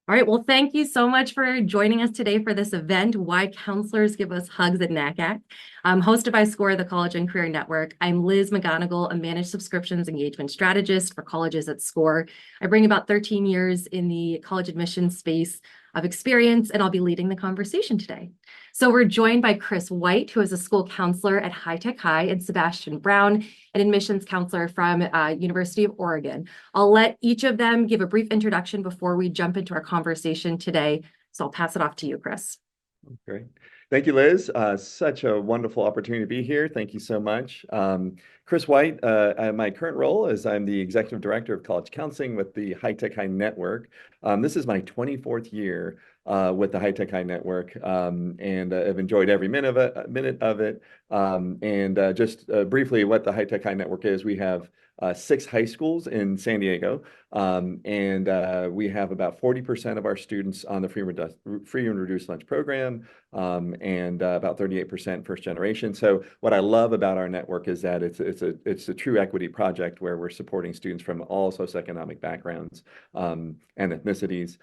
All right, well, thank you so much for joining us today for this event, Why Counselors Give Us Hugs at NACAC, hosted by Scoir, the College and Career Network. I'm Liz McGonigle, a Managed Subscriptions Engagement Strategist for colleges at Scoir. I bring about 13 years in the college admissions space of experience, and I'll be leading the conversation today. So we're joined by Chris White, who is a school counselor at High Tech High, and Sebastian Brown, an admissions counselor from University of Oregon. I'll let each of them give a brief introduction before we jump into our conversation today. So I'll pass it off to you, Chris. Great. Thank you, Liz. Such a wonderful opportunity to be here. Thank you so much. Chris White, my current role is I'm the Executive Director of College Counseling with the High Tech High Network. This is my 24th year with the High Tech High Network, and I've enjoyed every minute of it. Just briefly, what the High Tech High Network is, we have 6 high schools in San Diego, we have about 40% of our students on the free and reduced lunch program, and about 38% first generation. So what I love about our network is that it's a true equity project where we're supporting students from all socioeconomic backgrounds and ethnicities.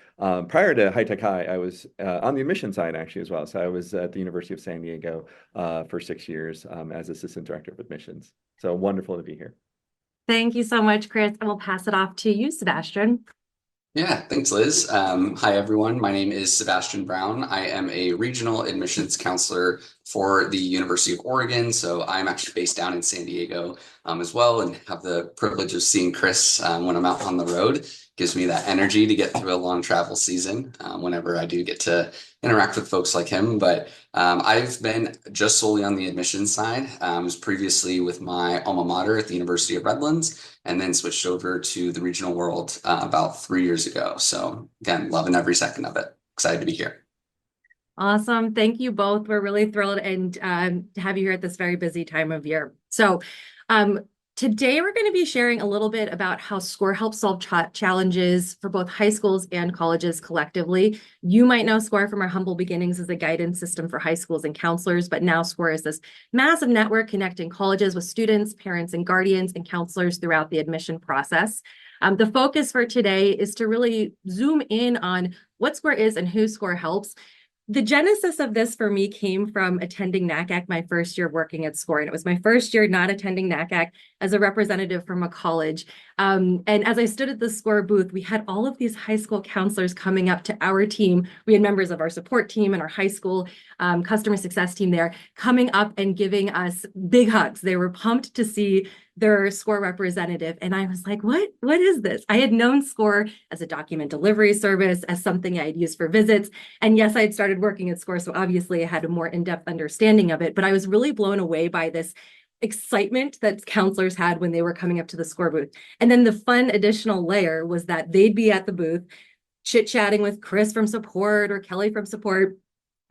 Prior to High Tech High, I was on the admission side actually as well. So I was at the University of San Diego for 6 years as Assistant Director of Admissions. So wonderful to be here. Thank you so much, Chris. And we'll pass it off to you, Sebastian. Yeah, thanks, Liz. Hi, everyone. My name is Sebastian Brown. I am a regional admissions counselor for the University of Oregon. So I'm actually based down in San Diego as well, and have the privilege of seeing Chris when I'm out on the road. Gives me that energy to get through a long travel season whenever I do get to interact with folks like him. But I've been just solely on the admissions side. I was previously with my alma mater at the University of Redlands, and then switched over to the regional world about 3 years ago. So again, loving every second of it. Excited to be here. Awesome. Thank you both. We're really thrilled to have you here at this very busy time of year. So today we're going to be sharing a little bit about how Scoir helps solve challenges for both high schools and colleges collectively. You might know Scoir from our humble beginnings as a guidance system for high schools and counselors, but now Scoir is this massive network connecting colleges with students, parents, and guardians and counselors throughout the admission process. The focus for today is to really zoom in on what Scoir is and who Scoir helps. The genesis of this for me came from attending NACAC my first year working at Scoir. And it was my first year not attending NACAC as a representative from a college. And as I stood at the Scoir booth, we had all of these high school counselors coming up to our team. We had members of our support team and our high school customer success team there coming up and giving us big hugs. They were pumped to see their Scoir representative. And I was like, what is this? I had known Scoir as a document delivery service, as something I had used for visits. And yes, I had started working at Scoir, so obviously I had a more in-depth understanding of it, but I was really blown away by this excitement that counselors had when they were coming up to the Scoir booth. And then the fun additional layer was that they'd be at the booth chit-chatting with Chris from support or Kelly from support.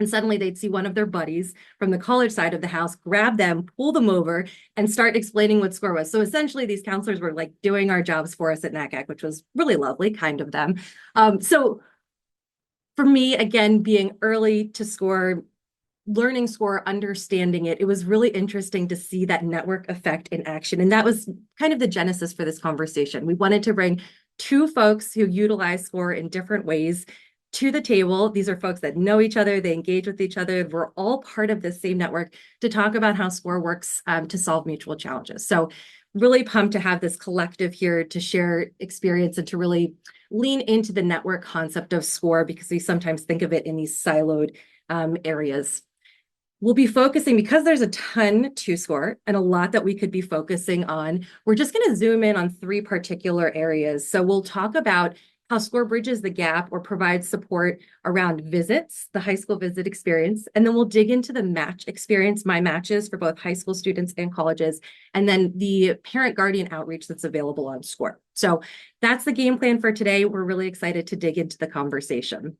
And suddenly they'd see one of their buddies from the college side of the house, grab them, pull them over, and start explaining what Scoir was. So essentially, these counselors were like doing our jobs for us at NACAC, which was really lovely, kind of them. So for me, again, being early to Scoir, learning Scoir, understanding it, it was really interesting to see that network effect in action. And that was kind of the genesis for this conversation. We wanted to bring 2 folks who utilize Scoir in different ways to the table. These are folks that know each other, they engage with each other. We're all part of this same network to talk about how Scoir works to solve mutual challenges. So really pumped to have this collective here to share experience and to really lean into the network concept of Scoir, because we sometimes think of it in these siloed areas. We'll be focusing, because there's a ton to Scoir and a lot that we could be focusing on, we're just going to zoom in on 3 particular areas. So we'll talk about how Scoir bridges the gap or provides support around visits, the high school visit experience, and then we'll dig into the match experience, my matches for both high school students and colleges, and then the parent guardian outreach that's available on Scoir. So that's the game plan for today. We're really excited to dig into the conversation.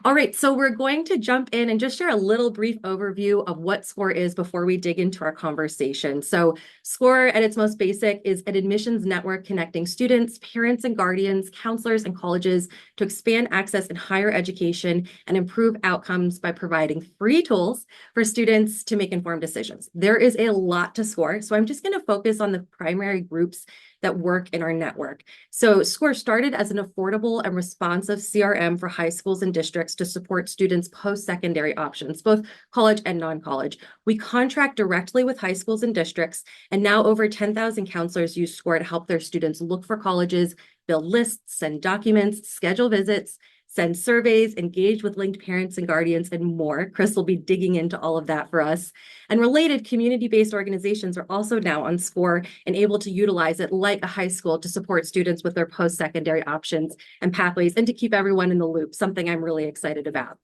All right, so we're going to jump in and just share a little brief overview of what Scoir is before we dig into our conversation. So Scoir, at its most basic, is an admissions network connecting students, parents and guardians, counselors, and colleges to expand access in higher education and improve outcomes by providing free tools for students to make informed decisions. There is a lot to Scoir, so I'm just going to focus on the primary groups that work in our network. So Scoir started as an affordable and responsive CRM for high schools and districts to support students' post-secondary options, both college and non-college. We contract directly with high schools and districts, and now over 10,000 counselors use Scoir to help their students look for colleges, build lists, send documents, schedule visits, send surveys, engage with linked parents and guardians, and more. Chris will be digging into all of that for us. And related community-based organizations are also now on Scoir and able to utilize it like a high school to support students with their post-secondary options and pathways and to keep everyone in the loop, something I'm really excited about.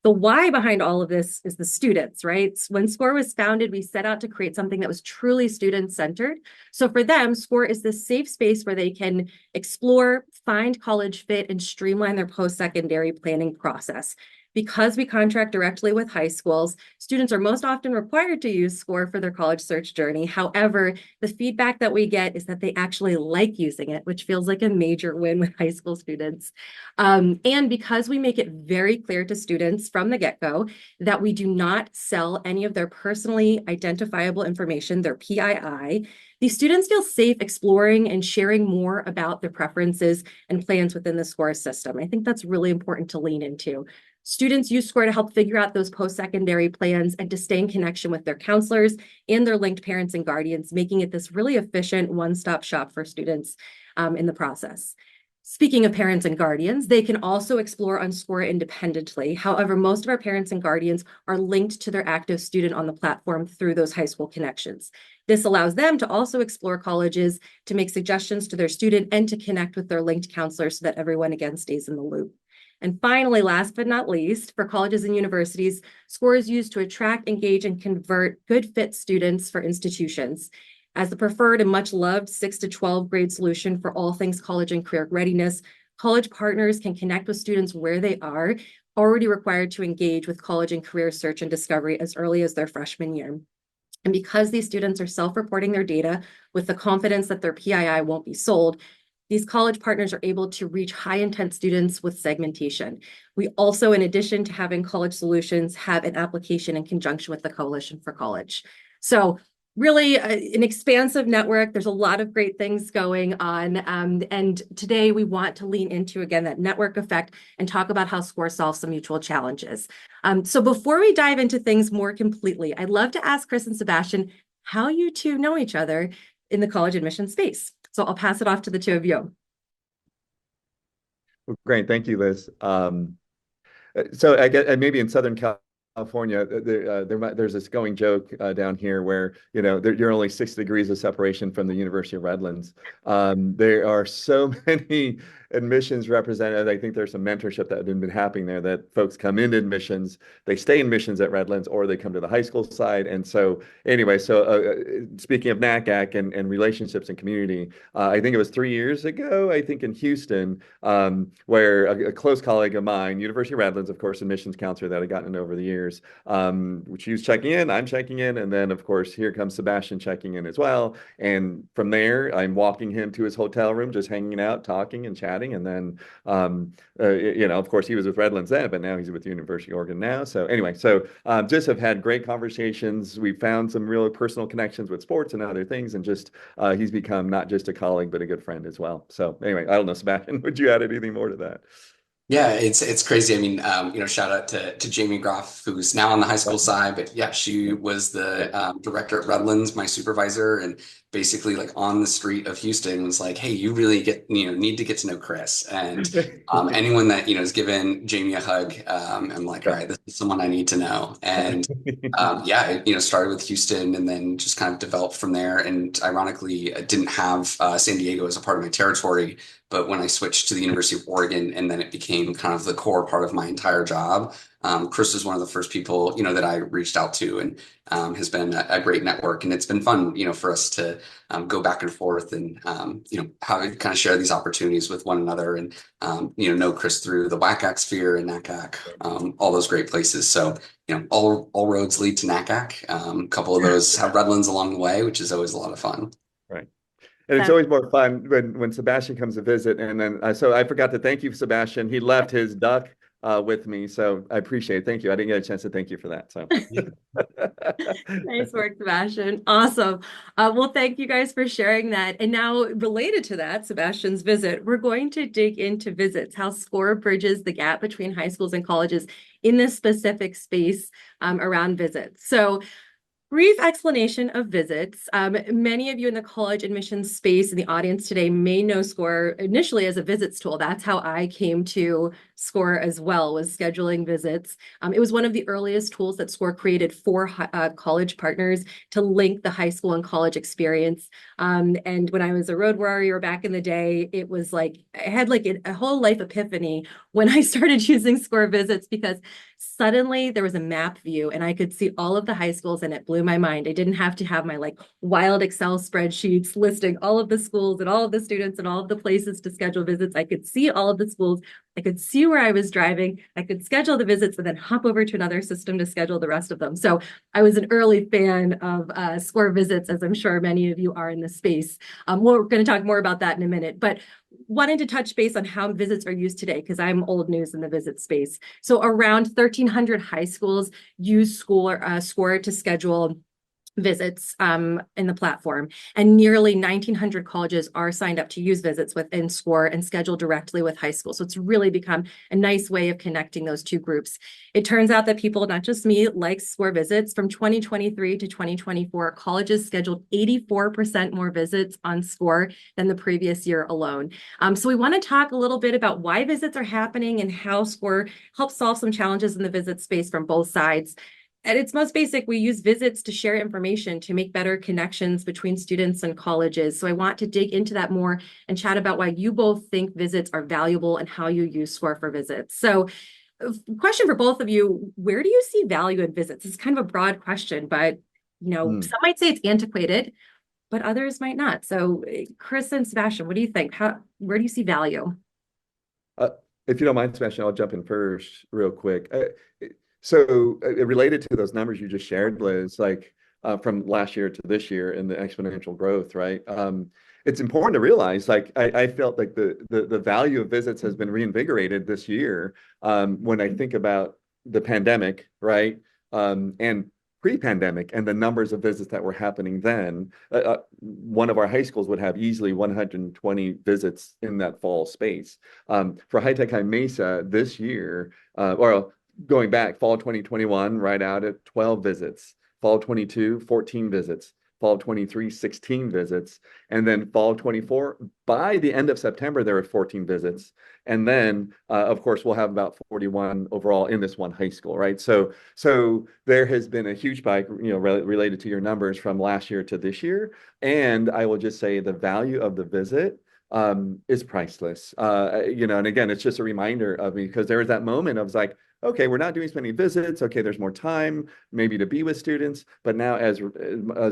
The why behind all of this is the students, right? When Scoir was founded, we set out to create something that was truly student-centered. So for them, Scoir is this safe space where they can explore, find college fit, and streamline their post-secondary planning process. Because we contract directly with high schools, students are most often required to use Scoir for their college search journey. However, the feedback that we get is that they actually like using it, which feels like a major win with high school students. And because we make it very clear to students from the get-go that we do not sell any of their personally identifiable information, their PII, these students feel safe exploring and sharing more about their preferences and plans within the Scoir system. I think that's really important to lean into. Students use Scoir to help figure out those post-secondary plans and to stay in connection with their counselors and their linked parents and guardians, making it this really efficient one-stop shop for students in the process. Speaking of parents and guardians, they can also explore on Scoir independently. However, most of our parents and guardians are linked to their active student on the platform through those high school connections. This allows them to also explore colleges, to make suggestions to their student, and to connect with their linked counselors so that everyone again stays in the loop. And finally, last but not least, for colleges and universities, Scoir is used to attract, engage, and convert good fit students for institutions. As the preferred and much loved 6 to 12 grade solution for all things college and career readiness, college partners can connect with students where they are, already required to engage with college and career search and discovery as early as their freshman year. And because these students are self-reporting their data with the confidence that their PII won't be sold, these college partners are able to reach high-intent students with segmentation. We also, in addition to having college solutions, have an application in conjunction with the Coalition for College. So really an expansive network. There's a lot of great things going on. And today we want to lean into, again, that network effect and talk about how Scoir solves some mutual challenges. So before we dive into things more completely, I'd love to ask Chris and Sebastian how you two know each other in the college admission space. So I'll pass it off to the two of you. Well, great. Thank you, Liz. So I guess maybe in Southern California, there's this going joke down here where, you're only 6 degrees of separation from the University of Redlands. There are so many admissions representatives. I think there's some mentorship that had been happening there, that folks come into admissions, they stay in admissions at Redlands, or they come to the high school side. And so anyway, speaking of NACAC and relationships and community, I think it was 3 years ago, I think in Houston, where a close colleague of mine, University of Redlands, of course, admissions counselor that I'd gotten over the years, she was checking in, I'm checking in, and then of course here comes Sebastian checking in as well. And from there, I'm walking him to his hotel room, just hanging out, talking and chatting. And then, of course, he was with Redlands then, but now he's with the University of Oregon now. So anyway, just have had great conversations. We've found some real personal connections with sports and other things, and just he's become not just a colleague, but a good friend as well. So anyway, I don't know, Sebastian, would you add anything more to that? Yeah, it's crazy. I mean, shout out to Jamie Groff, who's now on the high school side, but yeah, she was the director at Redlands, my supervisor, and basically like on the street of Houston was like, hey, you really need to get to know Chris. And anyone that has given Jamie a hug, I'm like, all right, this is someone I need to know. And it started with Houston and then just kind of developed from there. And ironically, I didn't have San Diego as a part of my territory. But when I switched to the University of Oregon, and then it became kind of the core part of my entire job, Chris was one of the first people, that I reached out to, and has been a great network. And it's been fun, for us to go back and forth and, how to kind of share these opportunities with one another, and, know Chris through the WACAC sphere and NACAC, all those great places. So, all roads lead to NACAC. A couple of those have Redlands along the way, which is always a lot of fun. Right. And it's always more fun when Sebastian comes to visit. And then, so I forgot to thank you, Sebastian. He left his duck with me. So I appreciate it. Thank you. I didn't get a chance to thank you for that. So Nice work, Sebastian. Awesome. Well, thank you guys for sharing that. And now, related to that, Sebastian's visit, we're going to dig into visits, how Scoir bridges the gap between high schools and colleges in this specific space around visits. So, brief explanation of visits. Many of you in the college admissions space in the audience today may know Scoir initially as a visits tool. That's how I came to Scoir as well, was scheduling visits. It was one of the earliest tools that Scoir created for college partners to link the high school and college experience. And when I was a road warrior back in the day, it was like, I had like a whole life epiphany when I started using Scoir visits, because suddenly there was a map view and I could see all of the high schools, and it blew my mind. I didn't have to have my like wild Excel spreadsheets listing all of the schools and all of the students and all of the places to schedule visits. I could see all of the schools. I could see where I was driving. I could schedule the visits and then hop over to another system to schedule the rest of them. So I was an early fan of Scoir visits, as I'm sure many of you are in this space. We're going to talk more about that in a minute, but wanted to touch base on how visits are used today, because I'm old news in the visit space. So around 1,300 high schools use Scoir to schedule visits in the platform, and nearly 1,900 colleges are signed up to use visits within Scoir and schedule directly with high school. So it's really become a nice way of connecting those two groups. It turns out that people, not just me, like Scoir visits. From 2023 to 2024, colleges scheduled 84% more visits on Scoir than the previous year alone. So we want to talk a little bit about why visits are happening and how Scoir helps solve some challenges in the visit space from both sides. At its most basic, we use visits to share information, to make better connections between students and colleges. So I want to dig into that more and chat about why you both think visits are valuable and how you use Scoir for visits. So question for both of you, where do you see value in visits? It's kind of a broad question, but some might say it's antiquated, but others might not. So Chris and Sebastian, what do you think? Where do you see value? If you don't mind, Sebastian, I'll jump in first real quick. So related to those numbers you just shared, Liz, like from last year to this year and the exponential growth, right? It's important to realize, like I felt like the value of visits has been reinvigorated this year when I think about the pandemic, right? And pre-pandemic and the numbers of visits that were happening then. One of our high schools would have easily 120 visits in that fall space. For High Tech High Mesa this year, or going back, fall 2021, right out at 12 visits, fall 22, 14 visits, fall 23, 16 visits, and then fall 24, by the end of September, there were 14 visits. And then, of course, we'll have about 41 overall in this one high school, right? So there has been a huge spike, related to your numbers from last year to this year. And I will just say the value of the visit is priceless. And again, it's just a reminder of me, because there was that moment of like, okay, we're not doing as many visits. Okay, there's more time maybe to be with students. But now as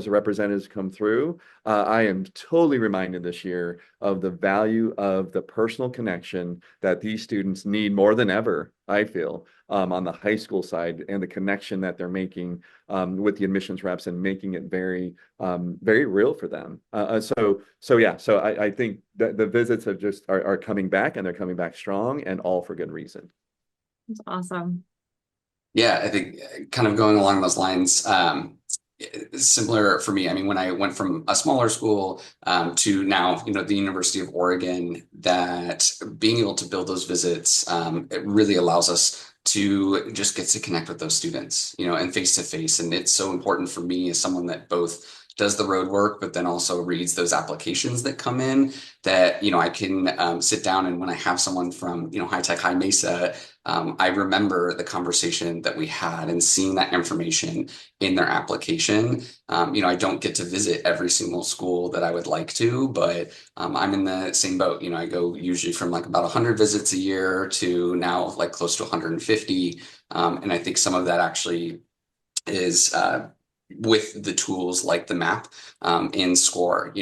representatives come through, I am totally reminded this year of the value of the personal connection that these students need more than ever, I feel, on the high school side, and the connection that they're making with the admissions reps and making it very, very real for them. So I think that the visits are coming back, and they're coming back strong, and all for good reason. That's awesome. Yeah, I think kind of going along those lines, similar for me. I mean, when I went from a smaller school to now, the University of Oregon, that being able to build those visits, it really allows us to just get to connect with those students, and face to face. And it's so important for me as someone that both does the road work, but then also reads those applications that come in, that, I can sit down, and when I have someone from, High Tech High Mesa, I remember the conversation that we had and seeing that information in their application. I don't get to visit every single school that I would like to, but I'm in the same boat. I go usually from like about 100 visits a year to now like close to 150. And I think some of that actually is with the tools like the map in Scoir.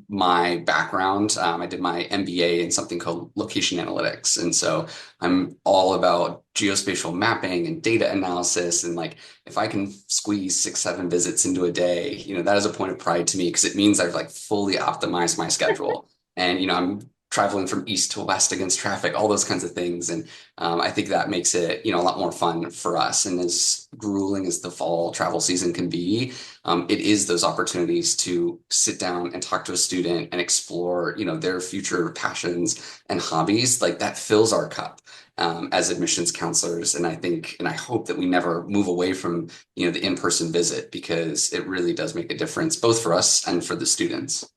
My background, I did my MBA in something called location analytics. And so I'm all about geospatial mapping and data analysis. And like, if I can squeeze 6-7 visits into a day, that is a point of pride to me, because it means I've like fully optimized my schedule. And, I'm traveling from east to west against traffic, all those kinds of things. And I think that makes it, a lot more fun for us. And as grueling as the fall travel season can be, it is those opportunities to sit down and talk to a student and explore, their future passions and hobbies. Like that fills our cup as admissions counselors. And I think, and I hope that we never move away from, the in-person visit, because it really does make a difference both for us and for the students.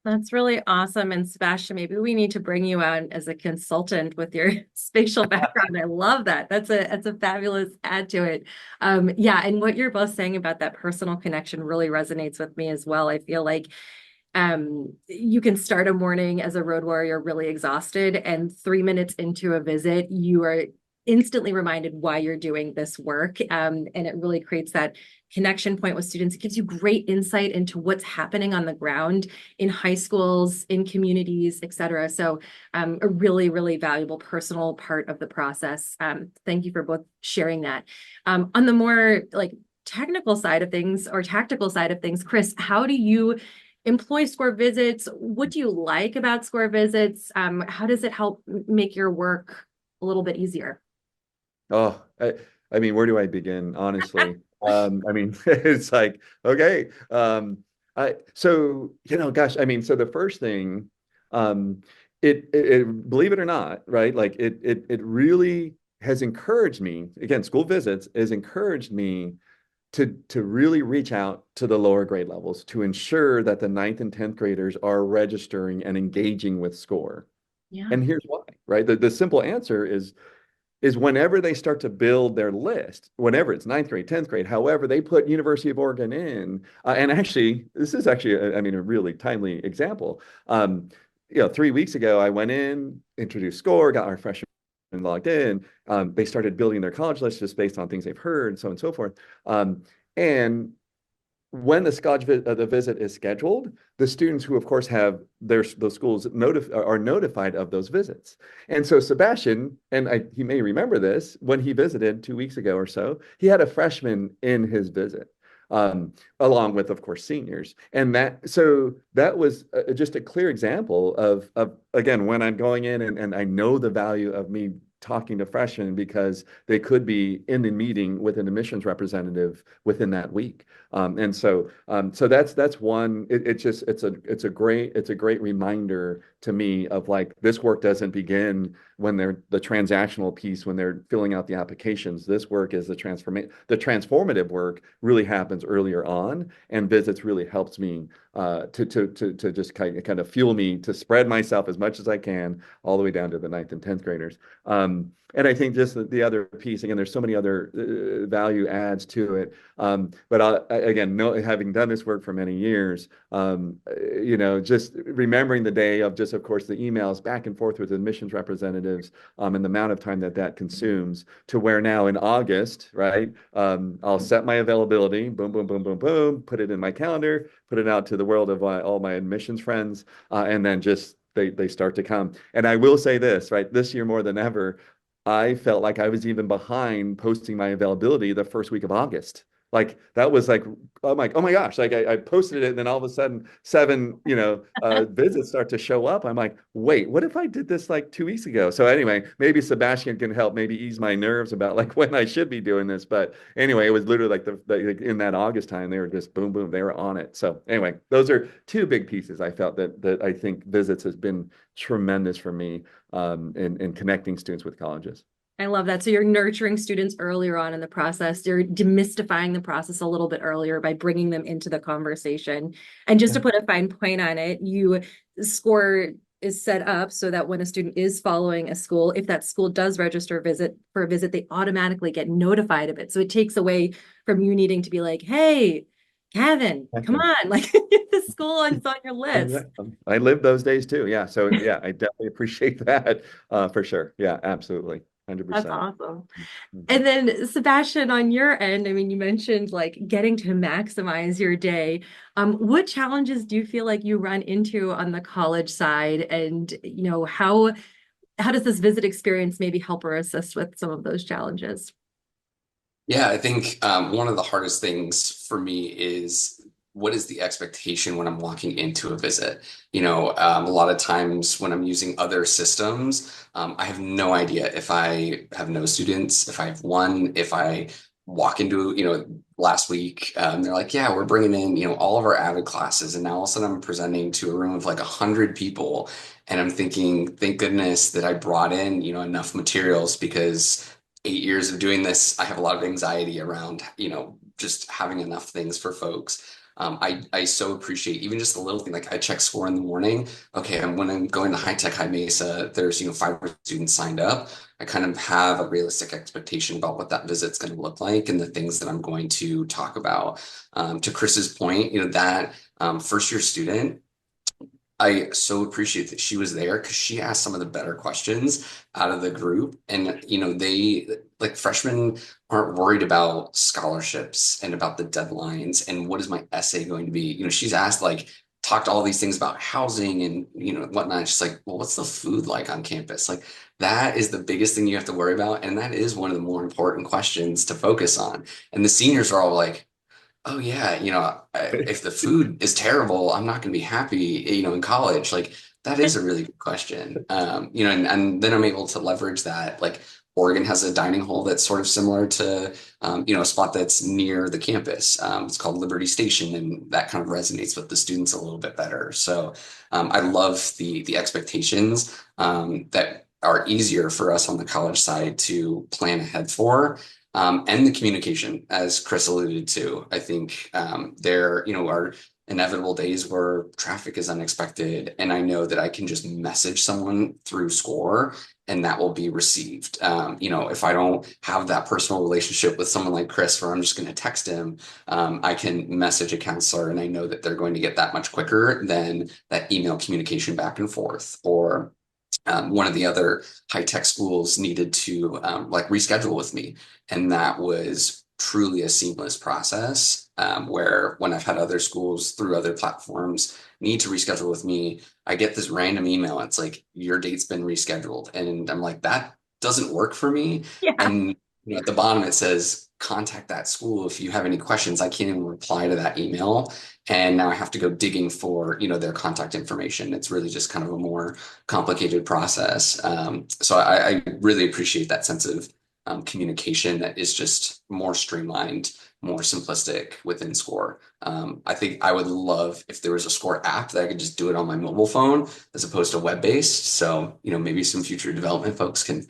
That's really awesome. And Sebastian, maybe we need to bring you on as a consultant with your spatial background. I love that. That's a fabulous add to it. Yeah, and what you're both saying about that personal connection really resonates with me as well. I feel like you can start a morning as a road warrior really exhausted, and 3 minutes into a visit, you are instantly reminded why you're doing this work. And it really creates that connection point with students. It gives you great insight into what's happening on the ground in high schools, in communities, et cetera. So a really, really valuable personal part of the process. Thank you for both sharing that. On the more like technical side of things or tactical side of things, Chris, how do you employ Scoir visits? What do you like about Scoir visits? How does it help make your work a little bit easier? Oh, I mean, where do I begin, honestly? I mean, it's like, okay. Gosh, I mean, so the first thing, believe it or not, right? Like it really has encouraged me, again, school visits has encouraged me to really reach out to the lower grade levels to ensure that the ninth and 10th graders are registering and engaging with Scoir. Yeah. And here's why, right? The simple answer is whenever they start to build their list, whenever it's ninth grade, 10th grade, however, they put University of Oregon in. And actually, this is actually, a really timely example. 3 weeks ago, I went in, introduced Scoir, got our freshmen logged in. They started building their college list just based on things they've heard, so on and so forth. And when the visit is scheduled, the students who, of course, have those schools are notified of those visits. And so Sebastian, he may remember this, when he visited 2 weeks ago or so, he had a freshman in his visit, along with, of course, seniors. And that was just a clear example of again, when I'm going in and I know the value of me talking to freshmen because they could be in the meeting with an admissions representative within that week. So that's one. It's a great reminder to me of like this work doesn't begin when they're the transactional piece, when they're filling out the applications. This work is the transformative work really happens earlier on, and visits really helps me to just kind of fuel me to spread myself as much as I can all the way down to the ninth and 10th graders. And I think just the other piece, again, there's so many other value adds to it. But again, having done this work for many years, just remembering the day of just, of course, the emails back and forth with admissions representatives, and the amount of time that consumes, to where now in August, right, I'll set my availability, boom, boom, boom, boom, boom, put it in my calendar, put it out to the world of all my admissions friends, and then just they start to come. And I will say this, right, this year more than ever, I felt like I was even behind posting my availability the first week of August. Like that was like, I'm like, oh my gosh, like I posted it, and then all of a sudden 7, visits start to show up. I'm like, wait, what if I did this like 2 weeks ago? So anyway, maybe Sebastian can help maybe ease my nerves about like when I should be doing this. But anyway, it was literally like in that August time, they were just boom, boom, they were on it. So anyway, those are two big pieces I felt that I think visits has been tremendous for me in connecting students with colleges. I love that. So you're nurturing students earlier on in the process. You're demystifying the process a little bit earlier by bringing them into the conversation. And just to put a fine point on it, Scoir is set up so that when a student is following a school, if that school does register for a visit, they automatically get notified of it. So it takes away from you needing to be like, hey, Kevin, come on, like the school is on your list. I lived those days too. Yeah. So yeah, I definitely appreciate that for sure. Yeah, absolutely. That's 100%. awesome. And then Sebastian, on your end, I mean, you mentioned like getting to maximize your day. What challenges do you feel like you run into on the college side? And, how does this visit experience maybe help or assist with some of those challenges? Yeah, I think one of the hardest things for me is what is the expectation when I'm walking into a visit? A lot of times when I'm using other systems, I have no idea if I have no students, if I have one, if I walk into, last week, they're like, yeah, we're bringing in, all of our Avid classes. And now all of a sudden I'm presenting to a room of like 100 people. And I'm thinking, thank goodness that I brought in, enough materials, because 8 years of doing this, I have a lot of anxiety around, just having enough things for folks. I so appreciate even just the little thing, like I check Scoir in the morning. Okay, when I'm going to High Tech High Mesa, there's 500 students signed up. I kind of have a realistic expectation about what that visit's going to look like and the things that I'm going to talk about. To Chris's point, that first year student, I so appreciate that she was there because she asked some of the better questions out of the group. And, they, like, freshmen aren't worried about scholarships and about the deadlines and what is my essay going to be. She's asked, like, talked all these things about housing and, whatnot. She's like, well, what's the food like on campus? Like, that is the biggest thing you have to worry about. And that is one of the more important questions to focus on. And the seniors are all like, oh yeah, if the food is terrible, I'm not going to be happy, in college. Like, that is a really good question. And then I'm able to leverage that. Like, Oregon has a dining hall that's sort of similar to, a spot that's near the campus. It's called Liberty Station, and that kind of resonates with the students a little bit better. So I love the expectations that are easier for us on the college side to plan ahead for. And the communication, as Chris alluded to. I think there, are inevitable days where traffic is unexpected, and I know that I can just message someone through Scoir and that will be received. If I don't have that personal relationship with someone like Chris, where I'm just going to text him, I can message a counselor, and I know that they're going to get that much quicker than that email communication back and forth. Or one of the other high tech schools needed to like reschedule with me. And that was truly a seamless process, where when I've had other schools through other platforms need to reschedule with me, I get this random email. It's like, your date's been rescheduled. And I'm like, that doesn't work for me. Yeah. And at the bottom, it says, contact that school if you have any questions. I can't even reply to that email. And now I have to go digging for, their contact information. It's really just kind of a more complicated process. So I really appreciate that sense of communication that is just more streamlined, more simplistic within Scoir. I think I would love if there was a Scoir app that I could just do it on my mobile phone as opposed to web-based. So, maybe some future development folks can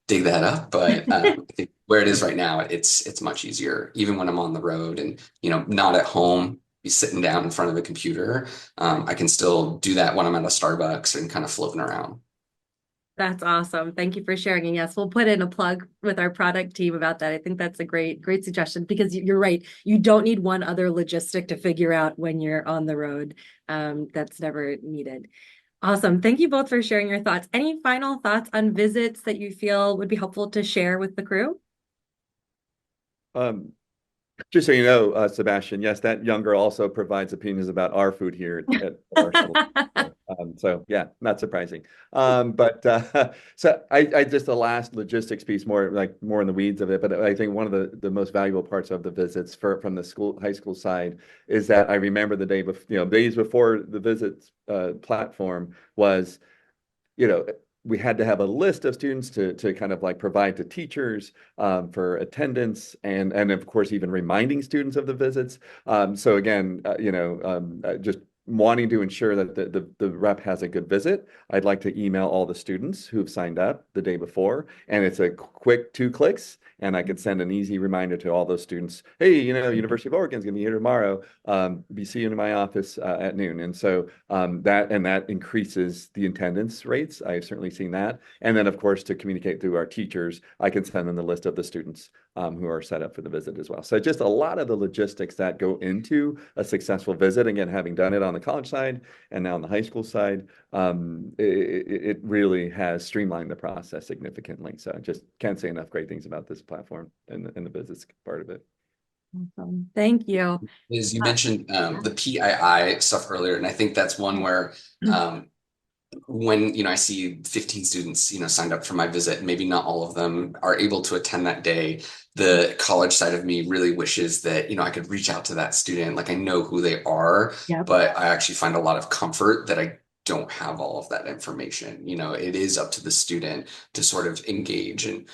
dig that up. But I think where it is right now, it's much easier, even when I'm on the road and, not at home, be sitting down in front of a computer. I can still do that when I'm at a Starbucks and kind of floating around. That's awesome. Thank you for sharing. And yes, we'll put in a plug with our product team about that. I think that's a great suggestion, because you're right. You don't need one other logistic to figure out when you're on the road. That's never needed. Awesome. Thank you both for sharing your thoughts. Any final thoughts on visits that you feel would be helpful to share with the crew? Um, just so you know, Sebastian, yes, that young girl also provides opinions about our food here at our school. So yeah, not surprising. So I just the last logistics piece, more in the weeds of it, but I think one of the most valuable parts of the visits from the high school side is that I remember the day before, days before the visits platform was, we had to have a list of students to kind of like provide to teachers for attendance, and of course even reminding students of the visits. So again, just wanting to ensure that the rep has a good visit, I'd like to email all the students who've signed up the day before, and it's a quick 2 clicks, and I could send an easy reminder to all those students, hey, University of Oregon's gonna be here tomorrow. Be seeing you in my office at noon. And so that increases the attendance rates. I've certainly seen that. And then of course, to communicate through our teachers, I can send them the list of the students who are set up for the visit as well. So just a lot of the logistics that go into a successful visit. Again, having done it on the college side and now on the high school side, it really has streamlined the process significantly. So I just can't say enough great things about this platform and the business part of it. Awesome. Thank you. Is you mentioned the PII stuff earlier, and I think that's one where when, I see 15 students, signed up for my visit, maybe not all of them are able to attend that day. The college side of me really wishes that, I could reach out to that student. Like I know who they are, Yep. but I actually find a lot of comfort that I don't have all of that information. It is up to the student to sort of engage and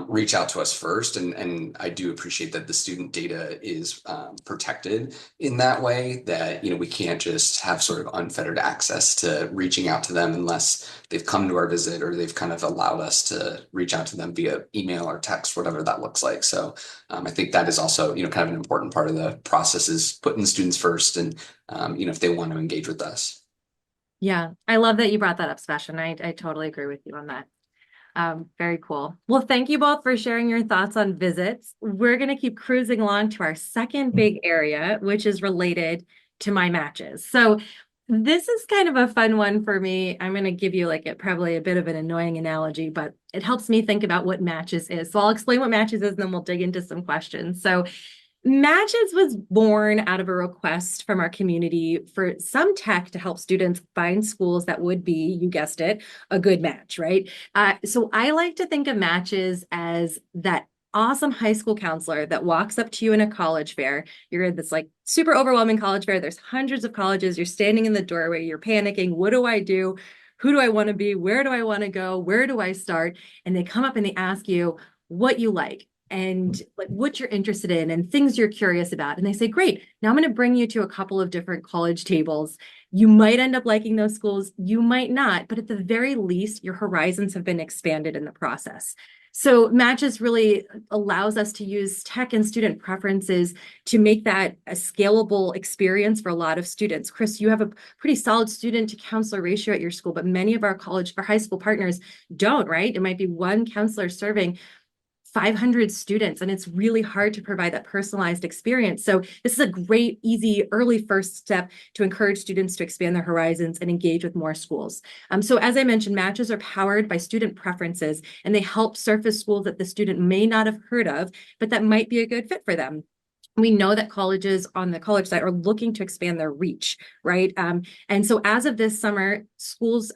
reach out to us first. And I do appreciate that the student data is protected in that way, that we can't just have sort of unfettered access to reaching out to them unless they've come to our visit or they've kind of allowed us to reach out to them via email or text, whatever that looks like. So I think that is also kind of an important part of the process, is putting the students first, and if they want to engage with us. Yeah, I love that you brought that up, Sebastian. I totally agree with you on that. Very cool. Well, thank you both for sharing your thoughts on visits. We're going to keep cruising along to our second big area, which is related to my matches. So this is kind of a fun one for me. I'm going to give you probably a bit of an annoying analogy, but it helps me think about what matches is. So I'll explain what matches is, and then we'll dig into some questions. So Matches was born out of a request from our community for some tech to help students find schools that would be, you guessed it, a good match, right? So I like to think of Matches as that awesome high school counselor that walks up to you in a college fair. You're in this super overwhelming college fair. There's hundreds of colleges. You're standing in the doorway. You're panicking. What do I do? Who do I want to be? Where do I want to go? Where do I start? And they come up and they ask you what you like and what you're interested in and things you're curious about. And they say, great, now I'm going to bring you to a couple of different college tables. You might end up liking those schools, you might not, but at the very least, your horizons have been expanded in the process. So Matches really allows us to use tech and student preferences to make that a scalable experience for a lot of students. Chris, you have a pretty solid student to counselor ratio at your school, but many of our college or high school partners don't, right? It might be one counselor serving 500 students, and it's really hard to provide that personalized experience. So this is a great, easy, early first step to encourage students to expand their horizons and engage with more schools. So as I mentioned, matches are powered by student preferences, and they help surface schools that the student may not have heard of, but that might be a good fit for them. We know that colleges on the college side are looking to expand their reach, right? And so as of this summer, schools,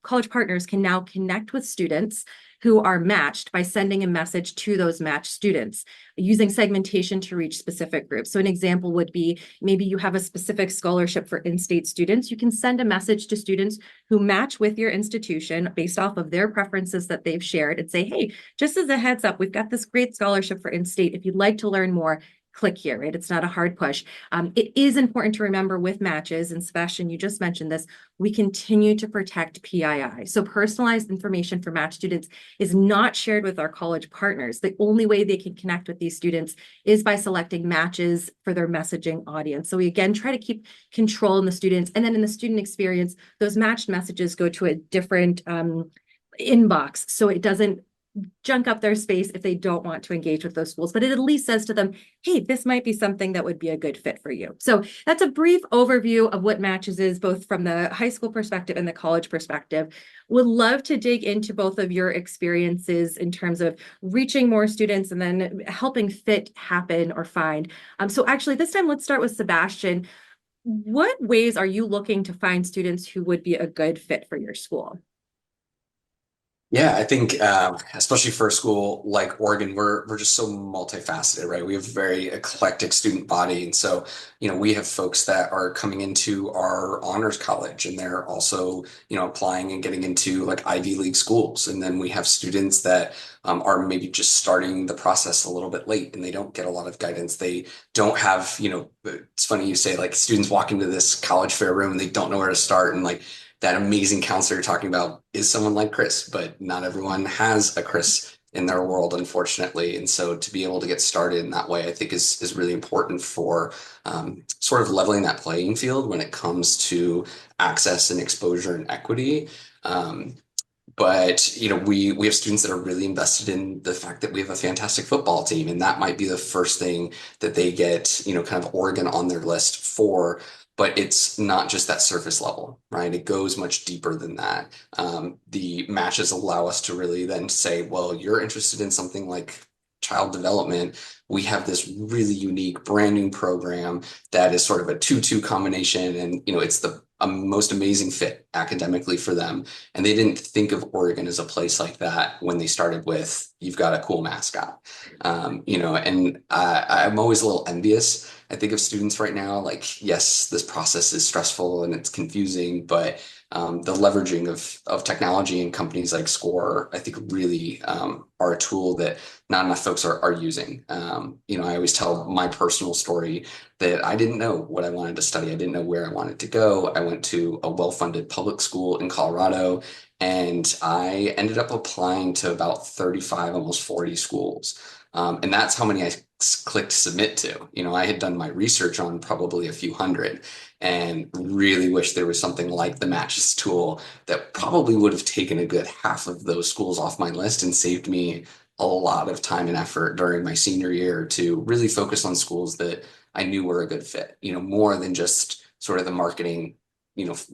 college partners can now connect with students who are matched by sending a message to those matched students using segmentation to reach specific groups. So an example would be, maybe you have a specific scholarship for in-state students. You can send a message to students who match with your institution based off of their preferences that they've shared and say, hey, just as a heads up, we've got this great scholarship for in-state. If you'd like to learn more, click here, right? It's not a hard push. It is important to remember with matches, and Sebastian, you just mentioned this, we continue to protect PII. So personalized information for match students is not shared with our college partners. The only way they can connect with these students is by selecting matches for their messaging audience. So we again try to keep control in the students, and then in the student experience, those matched messages go to a different inbox, so it doesn't junk up their space if they don't want to engage with those schools, but it at least says to them, hey, this might be something that would be a good fit for you. So that's a brief overview of what Matches is, both from the high school perspective and the college perspective. Would love to dig into both of your experiences in terms of reaching more students and then helping fit happen or find. So actually this time, let's start with Sebastian. What ways are you looking to find students who would be a good fit for your school? Yeah, I think especially for a school like Oregon, we're just so multifaceted, right? We have a very eclectic student body, and so we have folks that are coming into our honors college, and they're also applying and getting into like Ivy League schools, and then we have students that are maybe just starting the process a little bit late, and they don't get a lot of guidance. They don't have it's funny you say like students walk into this college fair room and they don't know where to start, and like that amazing counselor you're talking about is someone like Chris, but not everyone has a Chris in their world, unfortunately. And so to be able to get started in that way, I think is really important for sort of leveling that playing field when it comes to access and exposure and equity. But we have students that are really invested in the fact that we have a fantastic football team, and that might be the first thing that they get, kind of Oregon on their list for. But it's not just that surface level, right? It goes much deeper than that. The matches allow us to really then say, well, you're interested in something like child development. We have this really unique brand new program that is sort of a 2-2 combination, and it's the a most amazing fit academically for them. And they didn't think of Oregon as a place like that when they started with, you've got a cool mascot. And I'm always a little envious. I think of students right now, like, yes, this process is stressful and it's confusing, but the leveraging of technology and companies like Scoir, I think really are a tool that not enough folks are using. I always tell my personal story that I didn't know what I wanted to study. I didn't know where I wanted to go. I went to a well-funded public school in Colorado, and I ended up applying to about 35, almost 40 schools. And that's how many I clicked submit to. I had done my research on probably a few hundred and really wish there was something like the Matches tool that probably would have taken a good half of those schools off my list and saved me a lot of time and effort during my senior year to really focus on schools that I knew were a good fit, more than just sort of the marketing,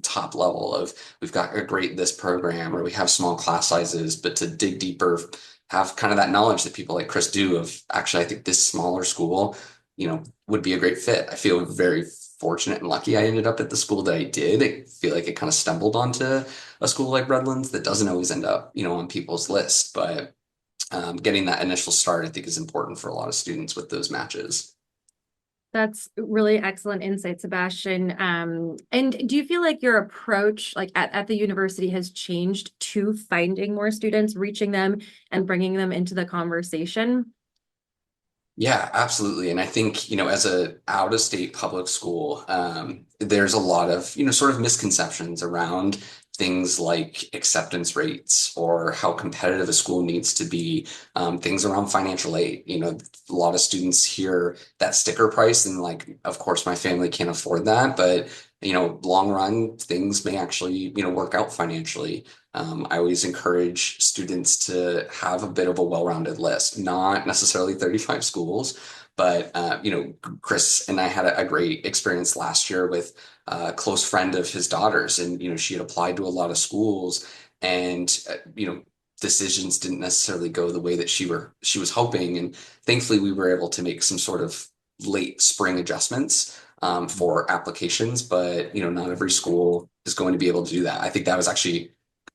top level of we've got a great this program or we have small class sizes, but to dig deeper, have kind of that knowledge that people like Chris do of actually, I think this smaller school, would be a great fit. I feel very fortunate and lucky I ended up at the school that I did. I feel like it kind of stumbled onto a school like Redlands that doesn't always end up, on people's list, but getting that initial start, I think, is important for a lot of students with those matches. That's really excellent insight, Sebastian. And do you feel like your approach, like at the university, has changed to finding more students, reaching them, and bringing them into the conversation? Yeah, absolutely. And I think, as a out-of-state public school, there's a lot of, sort of misconceptions around things like acceptance rates or how competitive a school needs to be, things around financial aid. A lot of students hear that sticker price and like, of course, my family can't afford that, but long run, things may actually, work out financially. I always encourage students to have a bit of a well-rounded list, not necessarily 35 schools, but Chris and I had a great experience last year with a close friend of his daughter's, and she had applied to a lot of schools, and decisions didn't necessarily go the way that she was hoping, and thankfully we were able to make some sort of late spring adjustments for applications, but not every school is going to be able to do that. I think that was actually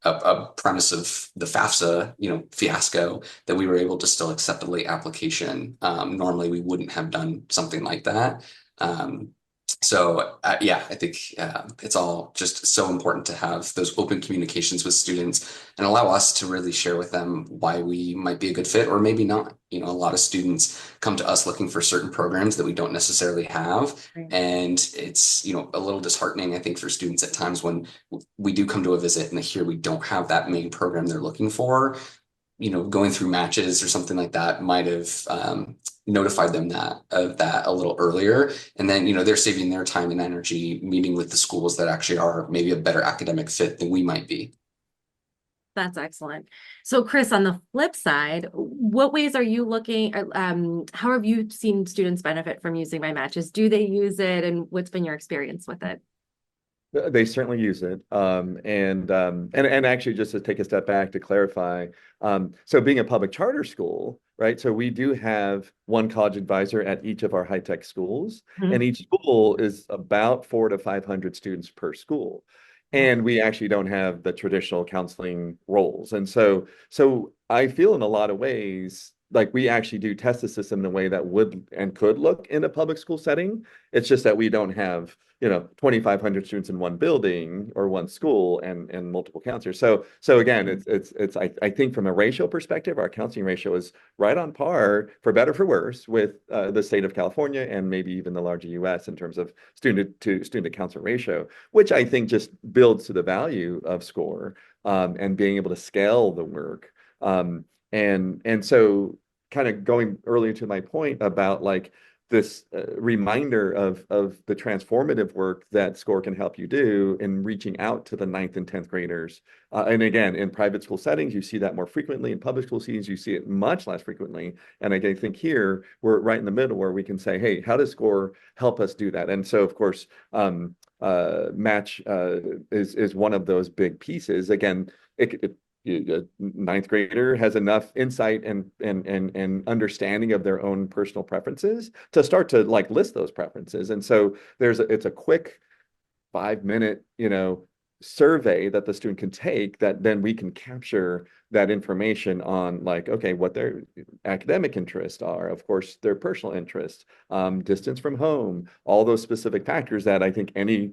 a premise of the FAFSA, fiasco, that we were able to still accept a late application. Normally, we wouldn't have done something like that. Yeah, I think it's all just so important to have those open communications with students and allow us to really share with them why we might be a good fit or maybe not. A lot of students come to us looking for certain programs that we don't necessarily have. Right. And it's, a little disheartening, I think, for students at times when we do come to a visit and they hear we don't have that main program they're looking for. Going through matches or something like that might have notified them of that a little earlier. And then, they're saving their time and energy meeting with the schools that actually are maybe a better academic fit than we might be. That's excellent. So, Chris, on the flip side, what ways are you looking at, how have you seen students benefit from using My Matches? Do they use it, and what's been your experience with it? They certainly use it. And actually, just to take a step back to clarify, so being a public charter school, right? So we do have one college advisor at each of our high-tech schools, and each school is about 400 to 500 students per school. And we actually don't have the traditional counseling roles. And so I feel in a lot of ways like we actually do test the system in a way that would and could look in a public school setting. It's just that we don't have 2,500 students in one building or one school and multiple counselors. So again, it's I think from a ratio perspective, our counseling ratio is right on par, for better for worse, with the state of California and maybe even the larger U.S. in terms of student to counselor ratio, which I think just builds to the value of Scoir and being able to scale the work. And so kind of going earlier to my point about like this reminder of the transformative work that Scoir can help you do in reaching out to the 9th and 10th graders. And again, in private school settings, you see that more frequently. In public school settings, you see it much less frequently. And I think here we're right in the middle where we can say, hey, how does Scoir help us do that? And so, of course, Match is one of those big pieces. Again, a 9th grader has enough insight and understanding of their own personal preferences to start to like list those preferences. And so it's a quick 5-minute, survey that the student can take that then we can capture that information on like, okay, what their academic interests are, of course, their personal interests, distance from home, all those specific factors that I think any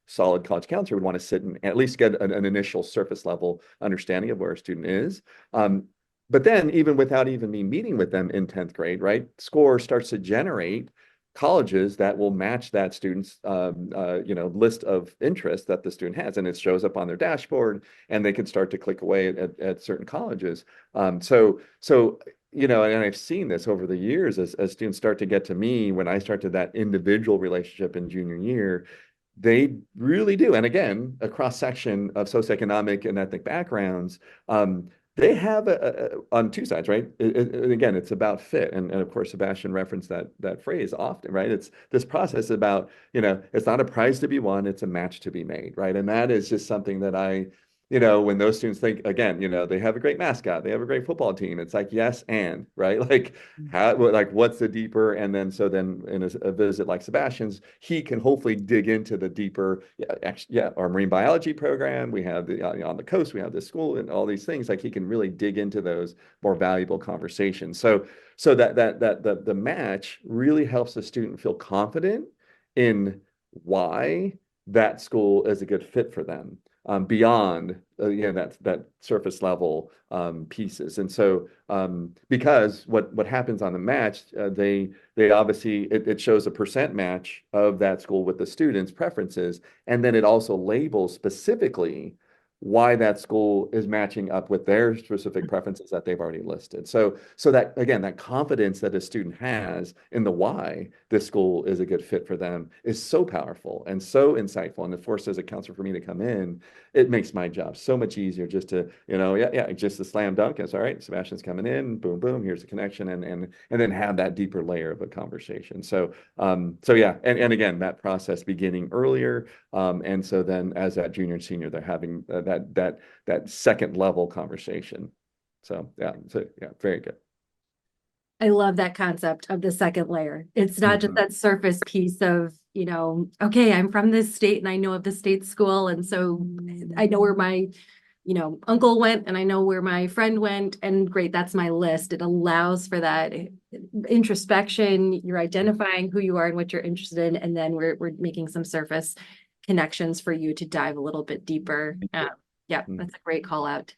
solid college counselor would want to sit and at least get an initial surface level understanding of where a student is. But then even without even me meeting with them in 10th grade, right, Scoir starts to generate colleges that will match that student's list of interests that the student has, and it shows up on their dashboard, and they can start to click away at certain colleges. And I've seen this over the years as students start to get to me when I start to that individual relationship in junior year. They really do. And again, a cross section of socioeconomic and ethnic backgrounds, they have on two sides, right? Again, it's about fit. And of course, Sebastian referenced that phrase often, right? It's this process about, it's not a prize to be won, it's a match to be made, right? And that is just something that when those students think, again, they have a great mascot, they have a great football team. It's like, yes, and, right? Like, what's the deeper? And then, in a visit like Sebastian's, he can hopefully dig into the deeper, our marine biology program. We have on the coast, we have this school and all these things. Like, he can really dig into those more valuable conversations. So that the match really helps the student feel confident in why that school is a good fit for them. Beyond that surface level pieces. And so because what happens on the match, they obviously it shows a percent match of that school with the students' preferences, and then it also labels specifically why that school is matching up with their specific preferences that they've already listed. So that, again, that confidence that a student has in the why this school is a good fit for them is so powerful and so insightful. And of course, as a counselor, for me to come in, it makes my job so much easier just to, just a slam dunk. It's all right, Sebastian's coming in, boom, boom, here's the connection, and then have that deeper layer of a conversation. So yeah, and again, that process beginning earlier. And so then as that junior and senior, they're having that second level conversation. So yeah, very good. I love that concept of the second layer. It's not just that surface piece of, okay, I'm from this state and I know of the state school. And so I know where my, uncle went and I know where my friend went, and great, that's my list. It allows for that introspection. You're identifying who you are and what you're interested in. And then we're making some surface connections for you to dive a little bit deeper. That's a great call out.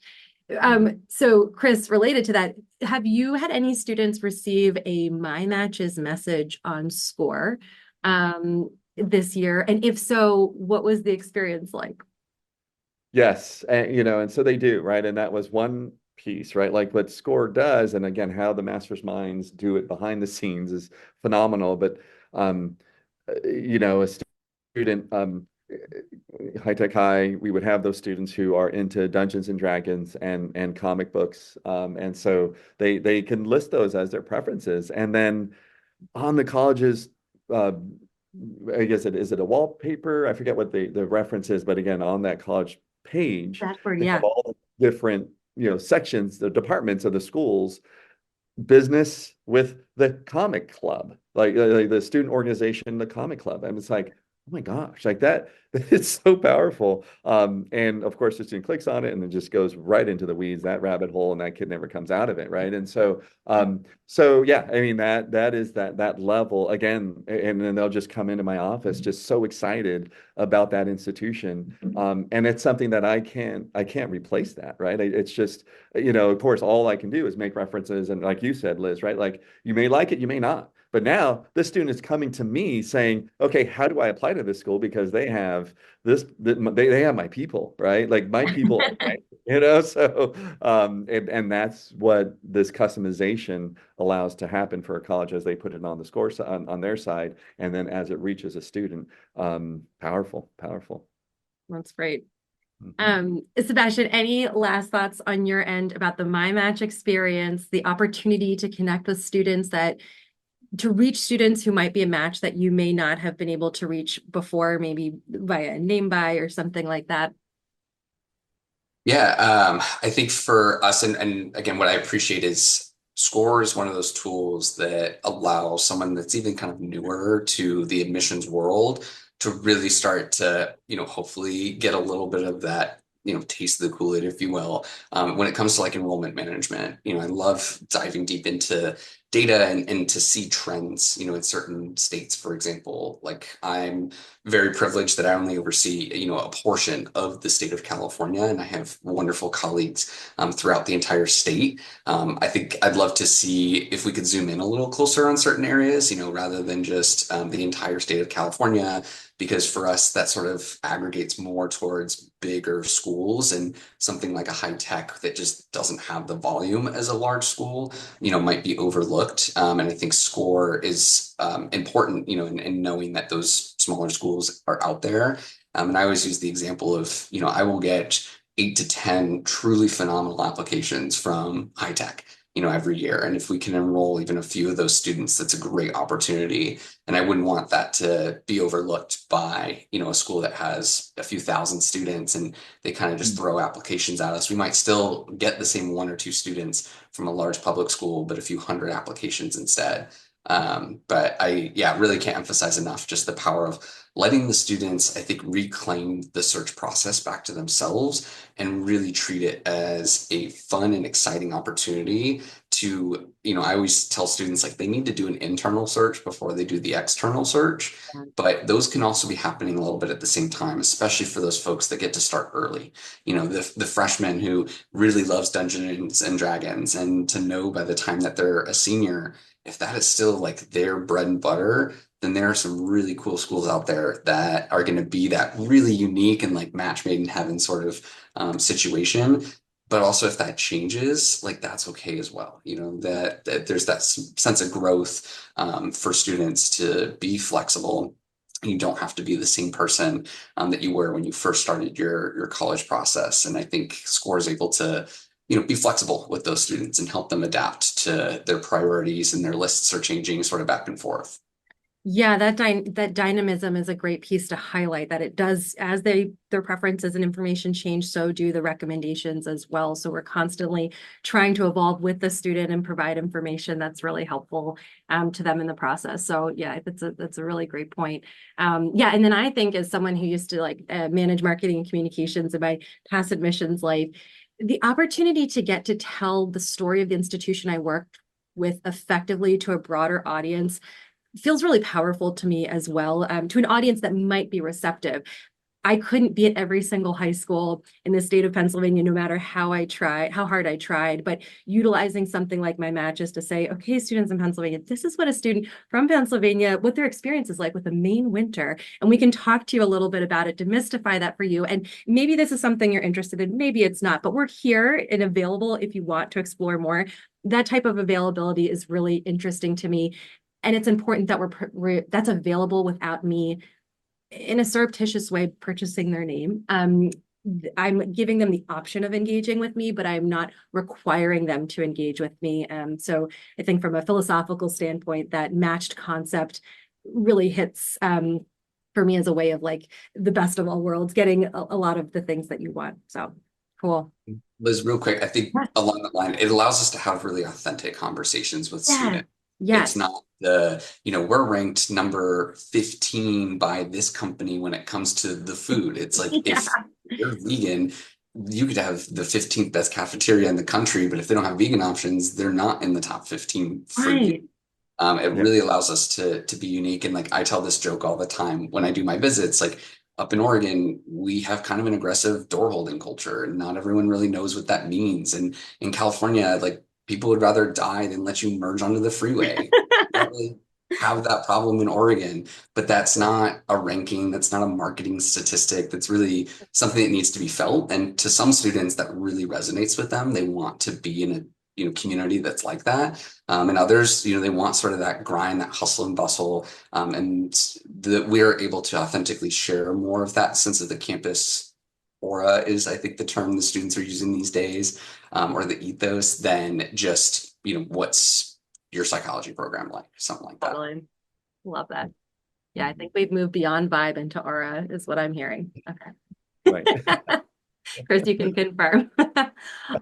So Chris, related to that, have you had any students receive a My Matches message on Scoir this year? And if so, what was the experience like? Yes, and so they do, right? And that was one piece, right? Like what Scoir does, and again, how the master's minds do it behind the scenes is phenomenal. But a student, high tech high, we would have those students who are into Dungeons and Dragons and comic books, and so they can list those as their preferences, and then on the college's I guess is it a wallpaper? I forget what the reference is, but again, on that college page, Dashboard, they yeah. have all the different sections, the departments of the schools, business with the comic club, like the student organization, the comic club. And it's like, oh my gosh, like that, it's so powerful. And of course, the student clicks on it and then just goes right into the weeds, that rabbit hole, and that kid never comes out of it, right? And so yeah, I mean that is that level again, and then they'll just come into my office just so excited about that institution. And it's something that I can't replace that, right? It's just, of course, all I can do is make references, and like you said, Liz, right? Like you may like it, you may not. But now this student is coming to me saying, okay, how do I apply to this school? Because they have they have my people, right? Like my people are right, so and that's what this customization allows to happen for a college as they put it on the Scoir on their side. And then as it reaches a student, powerful. That's great. Sebastian, any last thoughts on your end about the My Match experience, the opportunity to connect with students to reach students who might be a match that you may not have been able to reach before, maybe via name by or something like that? Yeah, I think for us, and again, what I appreciate is Scoir is one of those tools that allows someone that's even kind of newer to the admissions world to really start to, hopefully get a little bit of that, taste of the Kool-Aid, if you will, when it comes to like enrollment management. I love diving deep into data and to see trends, in certain states, for example. Like I'm very privileged that I only oversee, a portion of the state of California, and I have wonderful colleagues throughout the entire state. I think I'd love to see if we could zoom in a little closer on certain areas, rather than just the entire state of California, because for us, that sort of aggregates more towards bigger schools, and something like a high tech that just doesn't have the volume as a large school, might be overlooked. And I think Scoir is important, in knowing that those smaller schools are out there. And I always use the example of, I will get 8 to 10 truly phenomenal applications from high tech, every year. And if we can enroll even a few of those students, that's a great opportunity. And I wouldn't want that to be overlooked by, a school that has a few thousand students and they kind of just throw applications at us. We might still get the same 1 or 2 students from a large public school, but a few hundred applications instead. But I really can't emphasize enough just the power of letting the students, I think, reclaim the search process back to themselves and really treat it as a fun and exciting opportunity to, I always tell students like they need to do an internal search before they do the external search, but those can also be happening a little bit at the same time, especially for those folks that get to start early. The freshman who really loves Dungeons and Dragons, and to know by the time that they're a senior, if that is still like their bread and butter, then there are some really cool schools out there that are going to be that really unique and like match made in heaven sort of situation. But also if that changes, like that's okay as well. That there's that sense of growth for students to be flexible. You don't have to be the same person that you were when you first started your college process. And I think Scoir is able to be flexible with those students and help them adapt to their priorities, and their lists are changing sort of back and forth. Yeah, that dynamism is a great piece to highlight, that it does, as their preferences and information change, so do the recommendations as well. So we're constantly trying to evolve with the student and provide information that's really helpful to them in the process. So yeah, that's a really great point. Yeah, and then I think, as someone who used to manage marketing and communications in my past admissions life, the opportunity to get to tell the story of the institution I worked with effectively to a broader audience feels really powerful to me as well, to an audience that might be receptive. I couldn't be at every single high school in the state of Pennsylvania, no matter how hard I tried, but utilizing something like my matches to say, okay, students in Pennsylvania, this is what a student from Pennsylvania, what their experience is like with a Maine winter. And we can talk to you a little bit about it, demystify that for you. And maybe this is something you're interested in, maybe it's not, but we're here and available if you want to explore more. That type of availability is really interesting to me. And it's important that that's available without me in a surreptitious way purchasing their name. I'm giving them the option of engaging with me, but I'm not requiring them to engage with me. So I think from a philosophical standpoint, that matched concept really hits for me as a way of like the best of all worlds, getting a lot of the things that you want. So cool. Liz, real quick, I think along that line, it allows us to have really authentic conversations with students. Yes. It's not we're ranked number 15 by this company when it comes to the food. It's like if you're vegan, you could have the 15th best cafeteria in the country, but if they don't have vegan options, they're not in the top 15 for you. It really allows us to be unique. And like I tell this joke all the time when I do my visits, like up in Oregon, we have kind of an aggressive door holding culture. Not everyone really knows what that means. And in California, like people would rather die than let you merge onto the freeway. Don't really have that problem in Oregon, but that's not a ranking. That's not a marketing statistic. That's really something that needs to be felt. And to some students, that really resonates with them. They want to be in a community that's like that. And others, they want sort of that grind, that hustle and bustle. And that we're able to authentically share more of that sense of the campus aura is, I think, the term the students are using these days, or the ethos, than just, what's your psychology program like, something like that. Totally. Love that. Yeah, I think we've moved beyond vibe into aura is what I'm hearing. Okay. Right. Chris, you can confirm.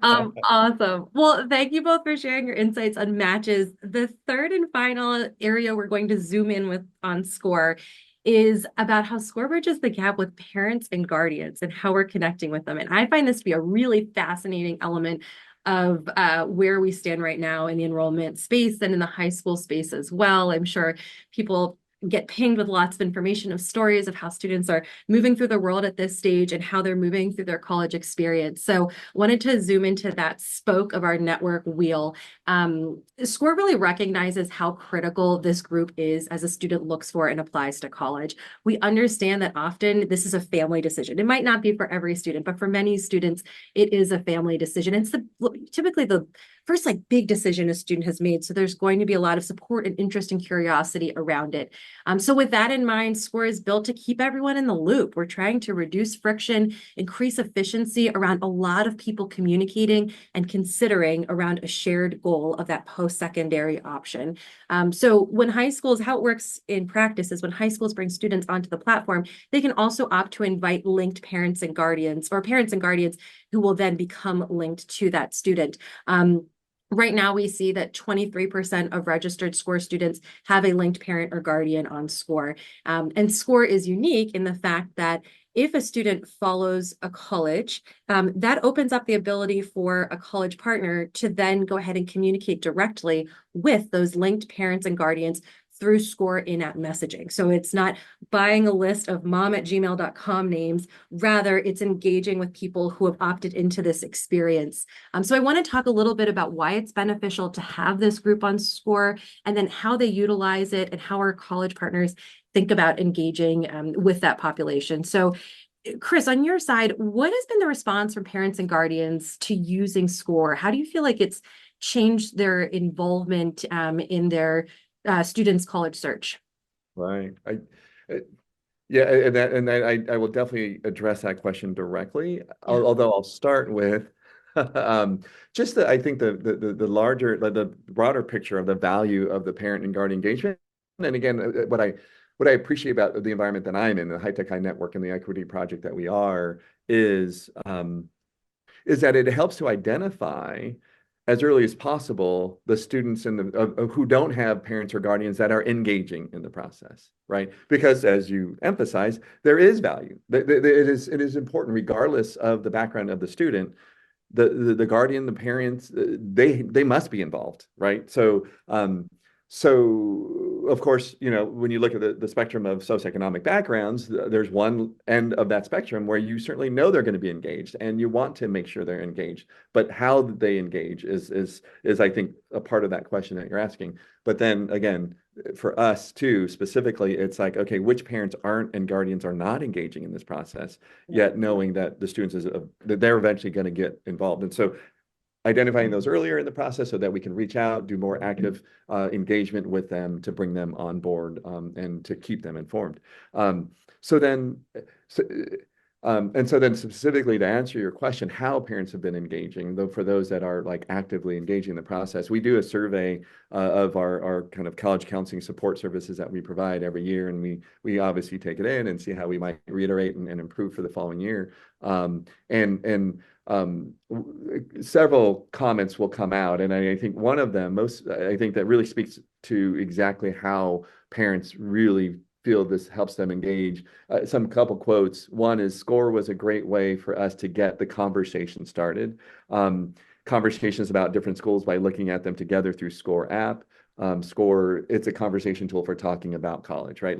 Awesome. Well, thank you both for sharing your insights on matches. The third and final area we're going to zoom in with on Scoir is about how Scoir bridges the gap with parents and guardians and how we're connecting with them. And I find this to be a really fascinating element of where we stand right now in the enrollment space and in the high school space as well. I'm sure people get pinged with lots of information of stories of how students are moving through the world at this stage and how they're moving through their college experience. So wanted to zoom into that spoke of our network wheel. Scoir really recognizes how critical this group is as a student looks for and applies to college. We understand that often this is a family decision. It might not be for every student, but for many students, it is a family decision. It's typically the first big decision a student has made. So there's going to be a lot of support and interest and curiosity around it. So with that in mind, Scoir is built to keep everyone in the loop. We're trying to reduce friction, increase efficiency around a lot of people communicating and considering around a shared goal of that post-secondary option. So when high schools, how it works in practice is when high schools bring students onto the platform, they can also opt to invite linked parents and guardians, or parents and guardians who will then become linked to that student. Right now, we see that 23% of registered Scoir students have a linked parent or guardian on Scoir. And Scoir is unique in the fact that if a student follows a college, that opens up the ability for a college partner to then go ahead and communicate directly with those linked parents and guardians through Scoir in-app messaging. So it's not buying a list of mom@gmail.com names. Rather, it's engaging with people who have opted into this experience. So I want to talk a little bit about why it's beneficial to have this group on Scoir, and then how they utilize it and how our college partners think about engaging with that population. So Chris, on your side, what has been the response from parents and guardians to using Scoir? How do you feel like it's changed their involvement in their students' college search? Right. Yeah, I will definitely address that question directly. Although I'll start with just I think the larger, the broader picture of the value of the parent and guardian engagement. And again, what I appreciate about the environment that I'm in, the High Tech High Network and the equity project that we are, is that it helps to identify as early as possible the students who don't have parents or guardians that are engaging in the process, right? Because as you emphasize, there is value. It is important, regardless of the background of the student. The guardian, the parents, they must be involved, right? So of course, when you look at the spectrum of socioeconomic backgrounds, there's one end of that spectrum where you certainly know they're going to be engaged and you want to make sure they're engaged. But how they engage is I think a part of that question that you're asking. But then again, for us too, specifically, it's like, okay, which parents aren't and guardians are not engaging in this process, yet knowing that the students that they're eventually going to get involved. And so identifying those earlier in the process so that we can reach out, do more active engagement with them to bring them on board and to keep them informed. So then specifically to answer your question, how parents have been engaging, though for those that are actively engaging in the process, we do a survey of our kind of college counseling support services that we provide every year, and we obviously take it in and see how we might reiterate and improve for the following year. Several comments will come out, and I think one of them, I think that really speaks to exactly how parents really feel this helps them engage. Some couple quotes. One is, Scoir was a great way for us to get the conversation started. Conversations about different schools by looking at them together through Scoir app. Scoir, it's a conversation tool for talking about college, right?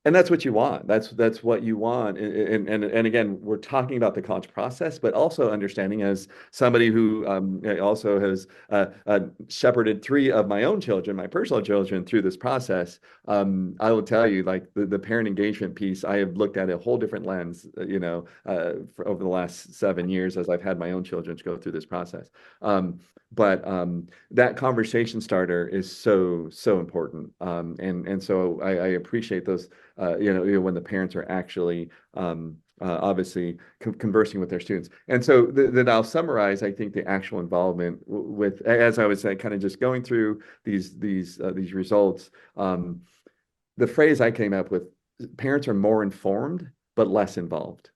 And that's what you want. That's what you want. And again, we're talking about the college process, but also understanding, as somebody who also has shepherded 3 of my own children, my personal children, through this process. I will tell you, the parent engagement piece, I have looked at a whole different lens, for over the last 7 years as I've had my own children go through this process. But that conversation starter is so important, and so I appreciate those. When the parents are actually obviously conversing with their students. And so then I'll summarize, I think, the actual involvement with, as I was saying, kind of just going through these results. The phrase I came up with: parents are more informed but less involved.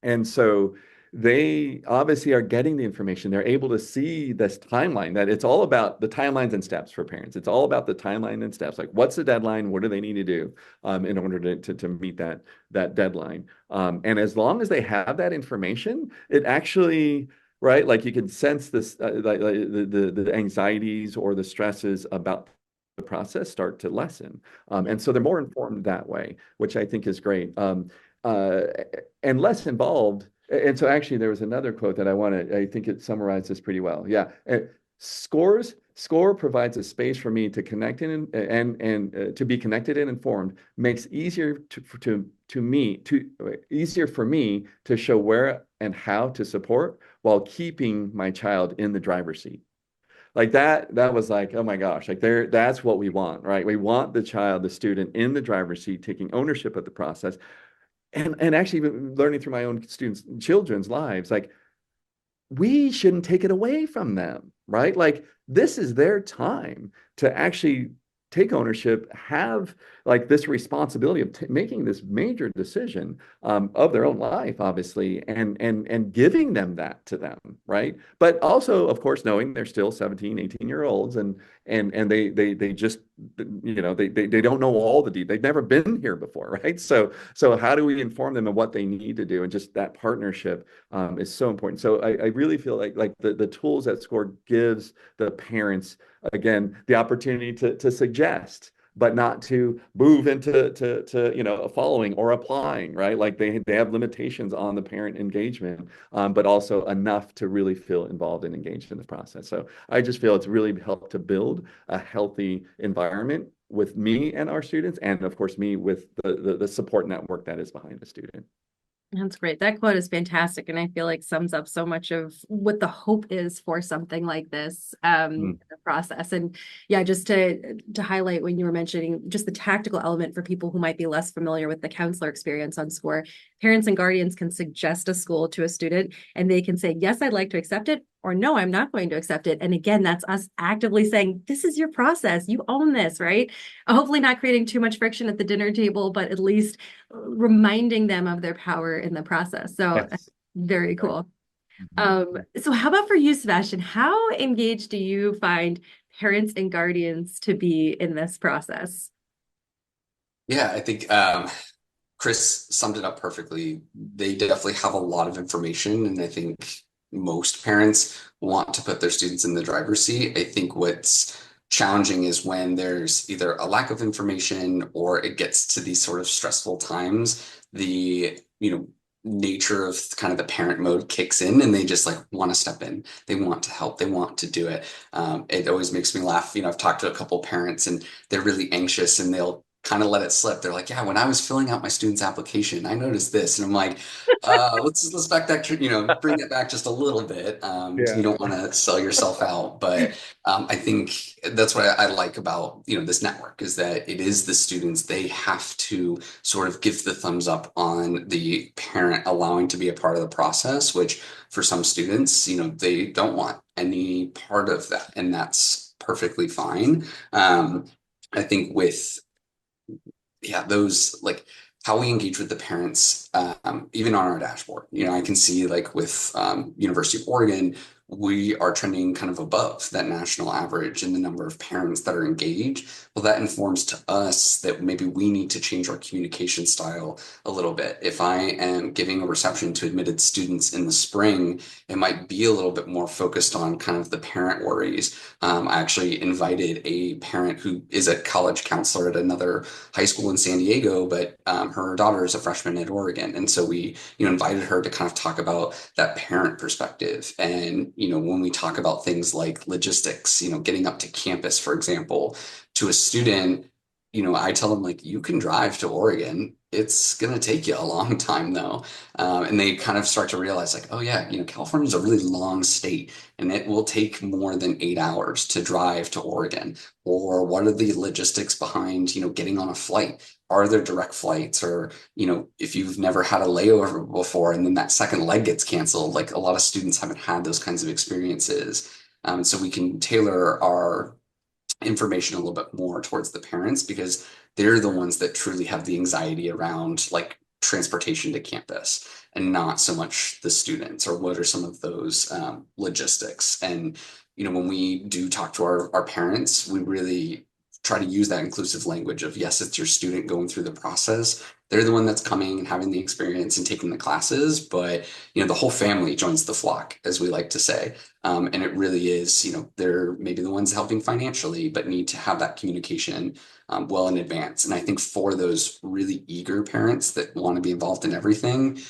And so they obviously are getting the information. They're able to see this timeline, that it's all about the timelines and steps for parents. It's all about the timeline and steps. Like, what's the deadline? What do they need to do in order to meet that deadline? And as long as they have that information, it actually, right, like you can sense this, like the anxieties or the stresses about the process start to lessen. And so they're more informed that way, which I think is great. Uh, and less involved. And so actually there was another quote that I think it summarizes this pretty well. Yeah. Scoir provides a space for me to connect in and to be connected and informed, makes easier easier for me to show where and how to support while keeping my child in the driver's seat. Like that was like, oh my gosh, like that's what we want, right? We want the child, the student in the driver's seat, taking ownership of the process. And actually learning through my own children's lives, like, we shouldn't take it away from them, right? Like, this is their time to actually take ownership, have like this responsibility of making this major decision of their own life, obviously, and giving them that to them, right? But also, of course, knowing they're still 17, 18-year-olds, and they just, they don't know all the details. They've never been here before, right? So how do we inform them of what they need to do? And just that partnership is so important. So I really feel like the tools that Scoir gives the parents, again, the opportunity to suggest, but not to move into following or applying, right? Like they have limitations on the parent engagement, but also enough to really feel involved and engaged in the process. So I just feel it's really helped to build a healthy environment with me and our students, and of course me with the support network that is behind the student. That's great. That quote is fantastic. And I feel like sums up so much of what the hope is for something like this in the process. And yeah, just to highlight when you were mentioning just the tactical element for people who might be less familiar with the counselor experience on Scoir, parents and guardians can suggest a school to a student and they can say, yes, I'd like to accept it, or no, I'm not going to accept it. And again, that's us actively saying, this is your process. You own this, right? Hopefully not creating too much friction at the dinner table, but at least reminding them of their power in the process. So Yes. very cool. Mhm. So how about for you, Sebastian? How engaged do you find parents and guardians to be in this process? Yeah, I think Chris summed it up perfectly. They definitely have a lot of information, and I think most parents want to put their students in the driver's seat. I think what's challenging is when there's either a lack of information or it gets to these sort of stressful times, the, nature of kind of the parent mode kicks in and they just like want to step in. They want to help. They want to do it. It always makes me laugh. I've talked to a couple parents and they're really anxious and they'll kind of let it slip. They're like, yeah, when I was filling out my student's application, I noticed this. And I'm like, let's back that, bring it back just a little bit. You Yeah. don't want to sell yourself out, but I think that's what I like about, this network is that it is the students, they have to sort of give the thumbs up on the parent allowing to be a part of the process, which for some students, they don't want any part of that. And that's perfectly fine. I think with those like how we engage with the parents, even on our dashboard. I can see like with University of Oregon, we are trending kind of above that national average in the number of parents that are engaged. Well, that informs to us that maybe we need to change our communication style a little bit. If I am giving a reception to admitted students in the spring, it might be a little bit more focused on kind of the parent worries. I actually invited a parent who is a college counselor at another high school in San Diego, but her daughter is a freshman at Oregon. And so we, invited her to kind of talk about that parent perspective. And, when we talk about things like logistics, getting up to campus, for example, to a student, I tell them like, you can drive to Oregon. It's going to take you a long time though. And they kind of start to realize like, oh yeah, California is a really long state and it will take more than 8 hours to drive to Oregon. Or what are the logistics behind, getting on a flight? Are there direct flights? Or, if you've never had a layover before and then that second leg gets canceled, like a lot of students haven't had those kinds of experiences. So we can tailor our information a little bit more towards the parents because they're the ones that truly have the anxiety around like transportation to campus and not so much the students, or what are some of those logistics. And when we do talk to our parents, we really try to use that inclusive language of, yes, it's your student going through the process. They're the one that's coming and having the experience and taking the classes, but the whole family joins the flock, as we like to say. And it really is, they're maybe the ones helping financially, but need to have that communication well in advance. And I think for those really eager parents that want to be involved in everything,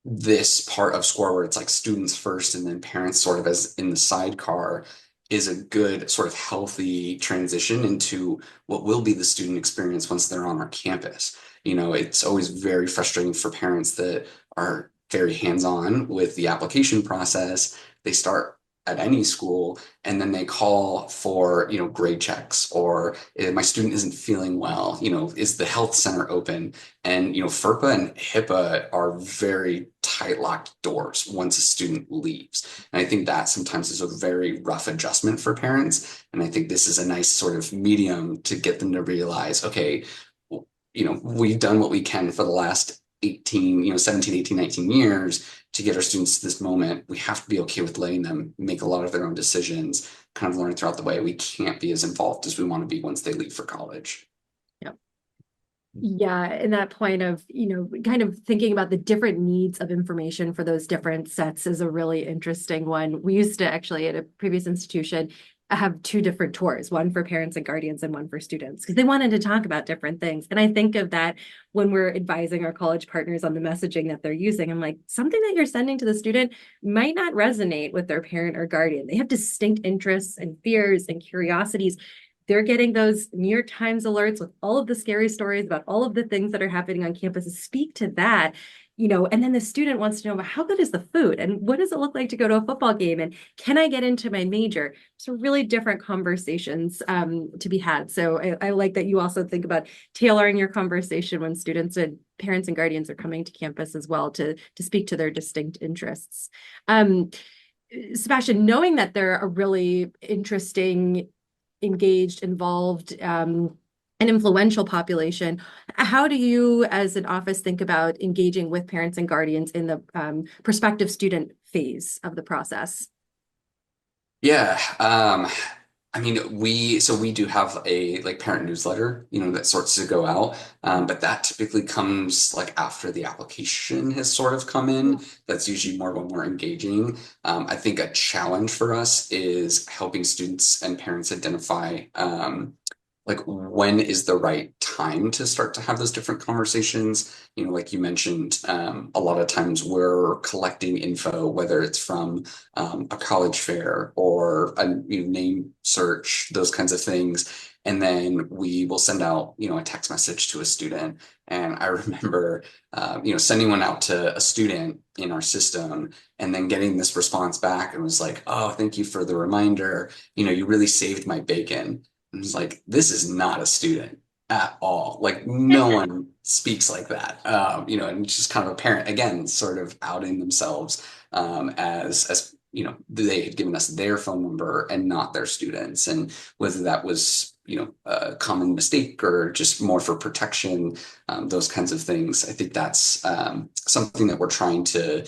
this part of Scoir where it's like students first and then parents sort of as in the sidecar is a good sort of healthy transition into what will be the student experience once they're on our campus. It's always very frustrating for parents that are very hands-on with the application process. They start at any school and then they call for, grade checks, or my student isn't feeling well, is the health center open? And, FERPA and HIPAA are very tight locked doors once a student leaves. And I think that sometimes is a very rough adjustment for parents. And I think this is a nice sort of medium to get them to realize, okay, we've done what we can for the last 17, 18, 19 years to get our students to this moment. We have to be okay with letting them make a lot of their own decisions, kind of learn throughout the way. We can't be as involved as we want to be once they leave for college. Yeah, and that point of, kind of thinking about the different needs of information for those different sets is a really interesting one. We used to actually, at a previous institution, have two different tours, one for parents and guardians and one for students, because they wanted to talk about different things. And I think of that when we're advising our college partners on the messaging that they're using. I'm like, something that you're sending to the student might not resonate with their parent or guardian. They have distinct interests and fears and curiosities. They're getting those New York Times alerts with all of the scary stories about all of the things that are happening on campus. Speak to that, and then the student wants to know about how good is the food and what does it look like to go to a football game and can I get into my major? So really different conversations to be had. So I like that you also think about tailoring your conversation when students and parents and guardians are coming to campus as well to speak to their distinct interests. Sebastian, knowing that they're a really interesting, engaged, involved, an influential population, how do you as an office think about engaging with parents and guardians in the prospective student phase of the process? Yeah. We do have a parent newsletter, that sorts to go out. But that typically comes after the application has sort of come in. That's usually more when we're engaging. I think a challenge for us is helping students and parents identify when is the right time to start to have those different conversations. Like you mentioned, a lot of times we're collecting info, whether it's from a college fair or a name search, those kinds of things. And then we will send out, a text message to a student. And I remember, sending one out to a student in our system and then getting this response back and was like, oh, thank you for the reminder. You really saved my bacon. And it's like, this is not a student at all. No one speaks like that. And it's just kind of a parent, again, sort of outing themselves as they had given us their phone number and not their students. And whether that was, a common mistake or just more for protection, those kinds of things. I think that's something that we're trying to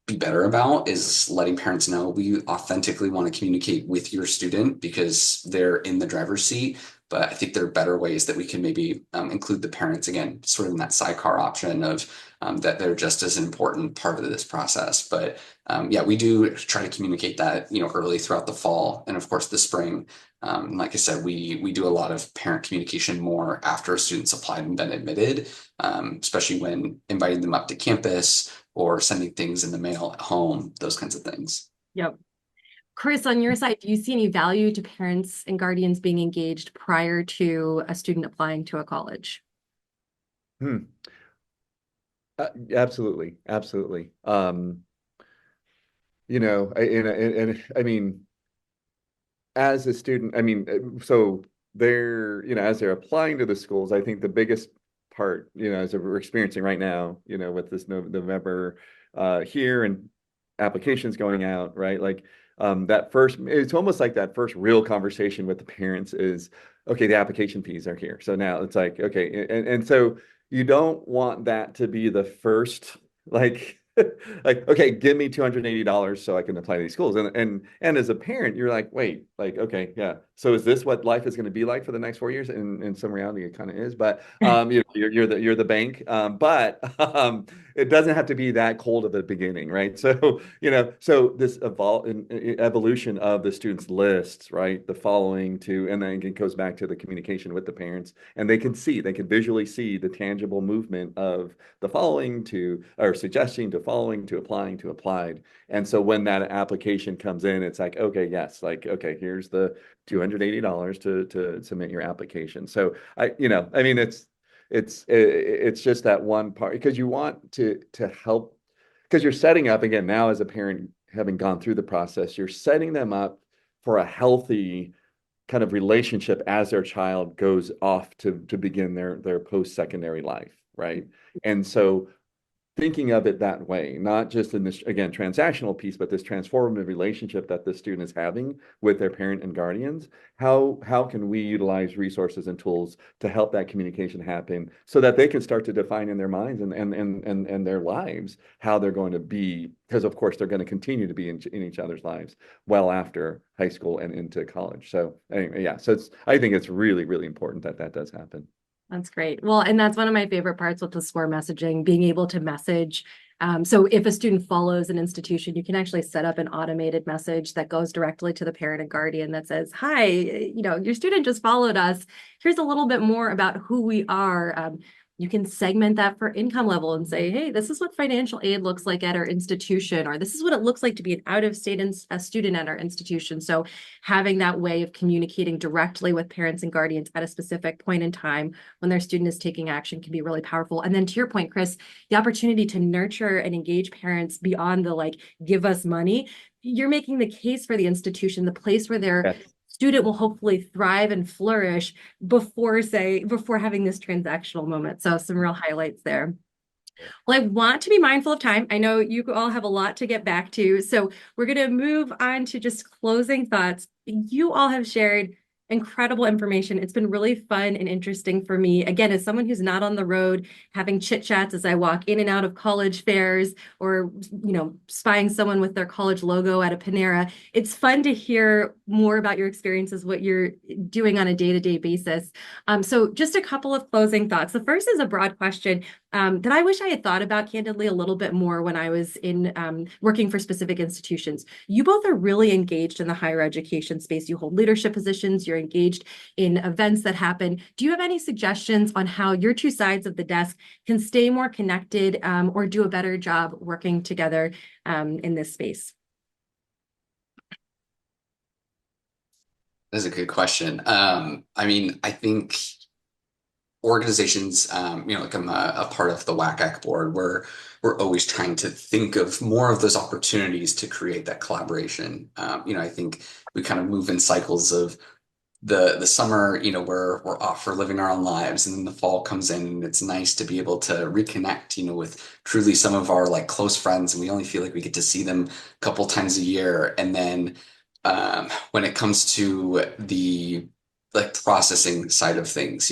be better about, is letting parents know we authentically want to communicate with your student because they're in the driver's seat. But I think there are better ways that we can maybe include the parents, again, sort of in that sidecar option of that they're just as an important part of this process. But we do try to communicate that, early throughout the fall and of course the spring. Like I said, we do a lot of parent communication more after students applied and been admitted, especially when inviting them up to campus or sending things in the mail at home, those kinds of things. Yep. Chris, on your side, do you see any value to parents and guardians being engaged prior to a student applying to a college? Absolutely. Absolutely. I mean, as a student, so they're, as they're applying to the schools, I think the biggest part, as we're experiencing right now, with this November here and applications going out, right? It's almost like that first real conversation with the parents is, okay, the application fees are here. So now it's like, okay. And so, you don't want that to be the first, like, like, okay, give me $280 so I can apply to these schools. And as a parent, you're like, wait, like, okay, yeah. So is this what life is going to be like for the next 4 years? And in some reality, it kind of is. But you're the bank. But it doesn't have to be that cold at the beginning, right? So so this evolution of the students' lists, right? The following to, and then it goes back to the communication with the parents, and they can visually see the tangible movement of the following to, or suggesting to following to applying to applied. And so when that application comes in, it's like, okay, yes, like, okay, here's the $280 to submit your application. So I mean, it's just that one part, because you want to help, because you're setting up, again, now as a parent, having gone through the process, you're setting them up for a healthy kind of relationship as their child goes off to begin their post-secondary life, right? And so thinking of it that way, not just in this, again, transactional piece, but this transformative relationship that the student is having with their parent and guardians, how can we utilize resources and tools to help that communication happen so that they can start to define in their minds and their lives how they're going to be, because of course they're going to continue to be in each other's lives well after high school and into college. So anyway, yeah, so I think it's really, really important that that does happen. That's great. Well, and that's one of my favorite parts with the Scoir messaging, being able to message. So if a student follows an institution, you can actually set up an automated message that goes directly to the parent and guardian that says, hi, your student just followed us. Here's a little bit more about who we are. You can segment that for income level and say, hey, this is what financial aid looks like at our institution, or this is what it looks like to be an out-of-state student at our institution. So having that way of communicating directly with parents and guardians at a specific point in time when their student is taking action can be really powerful. And then to your point, Chris, the opportunity to nurture and engage parents beyond the like, give us money, you're making the case for the institution, the place where their Yes. student will hopefully thrive and flourish before having this transactional moment. So some real highlights there. Well, I want to be mindful of time. I know you all have a lot to get back to. So we're going to move on to just closing thoughts. You all have shared incredible information. It's been really fun and interesting for me. Again, as someone who's not on the road, having chit chats as I walk in and out of college fairs or, spying someone with their college logo at a Panera, it's fun to hear more about your experiences, what you're doing on a day-to-day basis. So just a couple of closing thoughts. The first is a broad question that I wish I had thought about candidly a little bit more when I was in working for specific institutions. You both are really engaged in the higher education space. You hold leadership positions, you're engaged in events that happen. Do you have any suggestions on how your two sides of the desk can stay more connected or do a better job working together in this space? That's a good question. I mean, I think organizations, like I'm a part of the WACAC board, where we're always trying to think of more of those opportunities to create that collaboration. I think we kind of move in cycles of the summer, we're off for living our own lives, and then the fall comes in, and it's nice to be able to reconnect, with truly some of our like close friends, and we only feel like we get to see them a couple times a year. And then when it comes to the like processing side of things,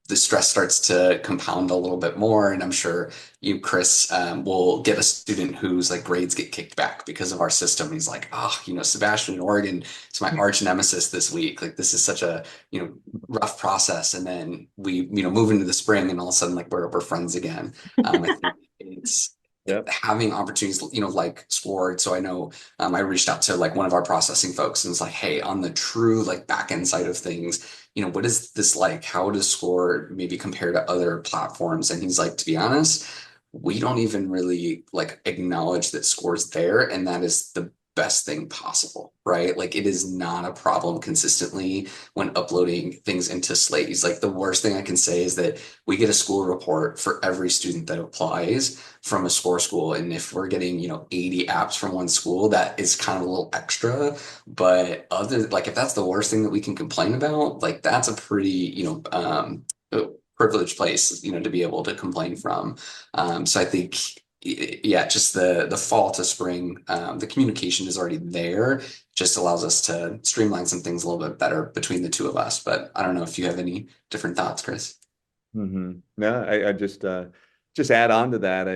the stress starts to compound a little bit more. And I'm sure you, Chris, will get a student whose like grades get kicked back because of our system. He's like, oh, Sebastian in Oregon, it's my arch nemesis this week. Like this is such a, rough process. And then we, move into the spring, and all of a sudden like we're friends again. I think it's Yep. having opportunities, like Scoir. So I know I reached out to like one of our processing folks and was like, hey, on the true like back end side of things, what is this like? How does Scoir maybe compare to other platforms? And he's like, to be honest, we don't even really like acknowledge that Scoir's there, and that is the best thing possible, right? Like it is not a problem consistently when uploading things into Slate. He's like, the worst thing I can say is that we get a school report for every student that applies from a Scoir school. And if we're getting, 80 apps from one school, that is kind of a little extra. But if that's the worst thing that we can complain about, like that's a pretty, privileged place, to be able to complain from. So I think, yeah, just the fall to spring, the communication is already there. Just allows us to streamline some things a little bit better between the two of us. But I don't know if you have any different thoughts, Chris. No, I just add on to that.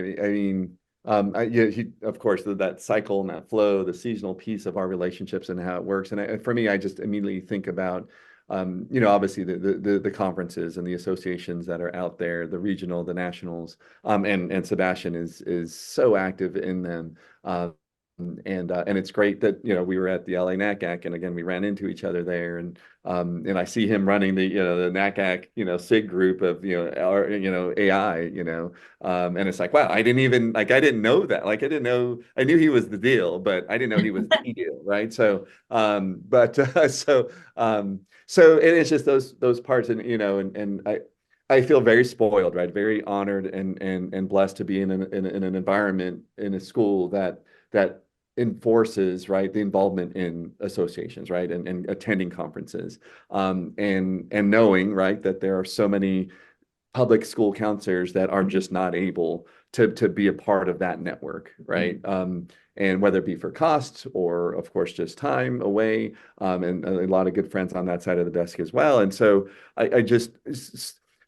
Of course, that cycle and that flow, the seasonal piece of our relationships and how it works. And for me, I just immediately think about, obviously the conferences and the associations that are out there, the regional, the nationals, and Sebastian is so active in them. And it's great that we were at the LA NACAC, and again we ran into each other there, and I see him running the NACAC SIG group of AI, and it's like, wow, I didn't know that, I knew he was the deal, but I didn't know he was the deal, right? So it's just those parts, and I feel very spoiled, right? Very honored and blessed to be in an environment in a school that enforces, right, the involvement in associations, right, and attending conferences, and knowing, right, that there are so many public school counselors that are just not able to be a part of that network, right? And whether it be for cost or, of course, just time away, and a lot of good friends on that side of the desk as well. And so I just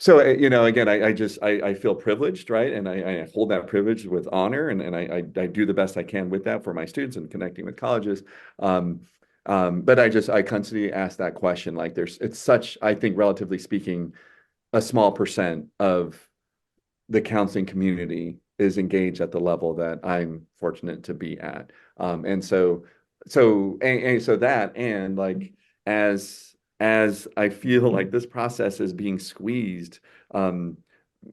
so again, I feel privileged, right? And I hold that privilege with honor, and I do the best I can with that for my students and connecting with colleges. But I constantly ask that question, like it's such, I think, relatively speaking, a small percent of the counseling community is engaged at the level that I'm fortunate to be at. And like as I feel like this process is being squeezed, and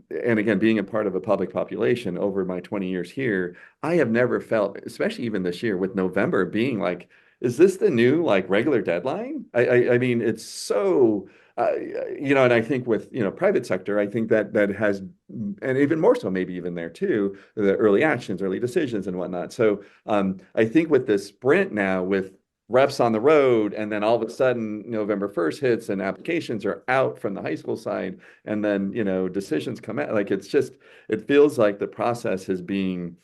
again, being a part of a public population over my 20 years here, I have never felt, especially even this year with November being like, is this the new like regular deadline? I mean, it's so, and I think with, private sector, I think that has, and even more so, maybe even there too, the early actions, early decisions and whatnot. So I think with this sprint now with reps on the road, and then all of a sudden November 1st hits and applications are out from the high school side, and then decisions come out, like it feels like the process is being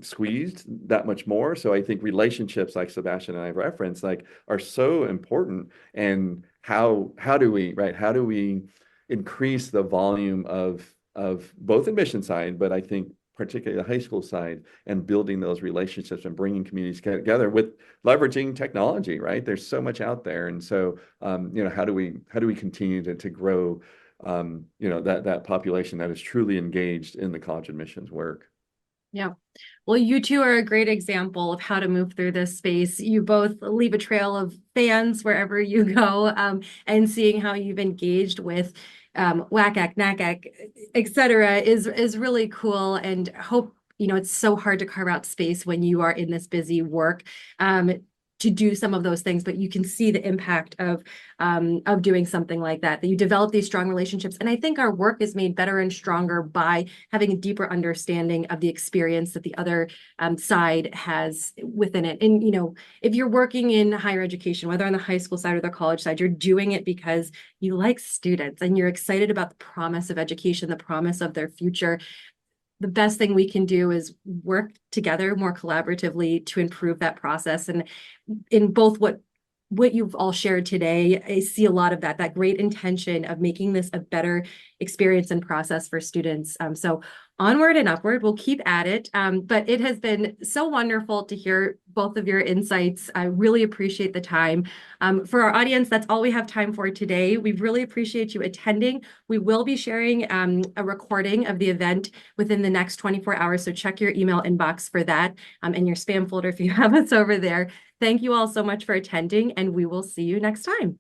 squeezed that much more. So I think relationships like Sebastian and I referenced like are so important. And how do we increase the volume of both admission side, but I think particularly the high school side, and building those relationships and bringing communities together with leveraging technology, right? There's so much out there. And so, how do we continue to grow, that population that is truly engaged in the college admissions work? Yeah. Well, you two are a great example of how to move through this space. You both leave a trail of fans wherever you go, and seeing how you've engaged with WACAC, NACAC, et cetera, is really cool. And hope, it's so hard to carve out space when you are in this busy work to do some of those things, but you can see the impact of doing something like that you develop these strong relationships. And I think our work is made better and stronger by having a deeper understanding of the experience that the other side has within it. And, if you're working in higher education, whether on the high school side or the college side, you're doing it because you like students and you're excited about the promise of education, the promise of their future. The best thing we can do is work together more collaboratively to improve that process. And in both what you've all shared today, I see a lot of that great intention of making this a better experience and process for students. So onward and upward, we'll keep at it. But it has been so wonderful to hear both of your insights. I really appreciate the time. For our audience, that's all we have time for today. We really appreciate you attending. We will be sharing a recording of the event within the next 24 hours. So check your email inbox for that, and your spam folder if you have us over there. Thank you all so much for attending, and we will see you next time.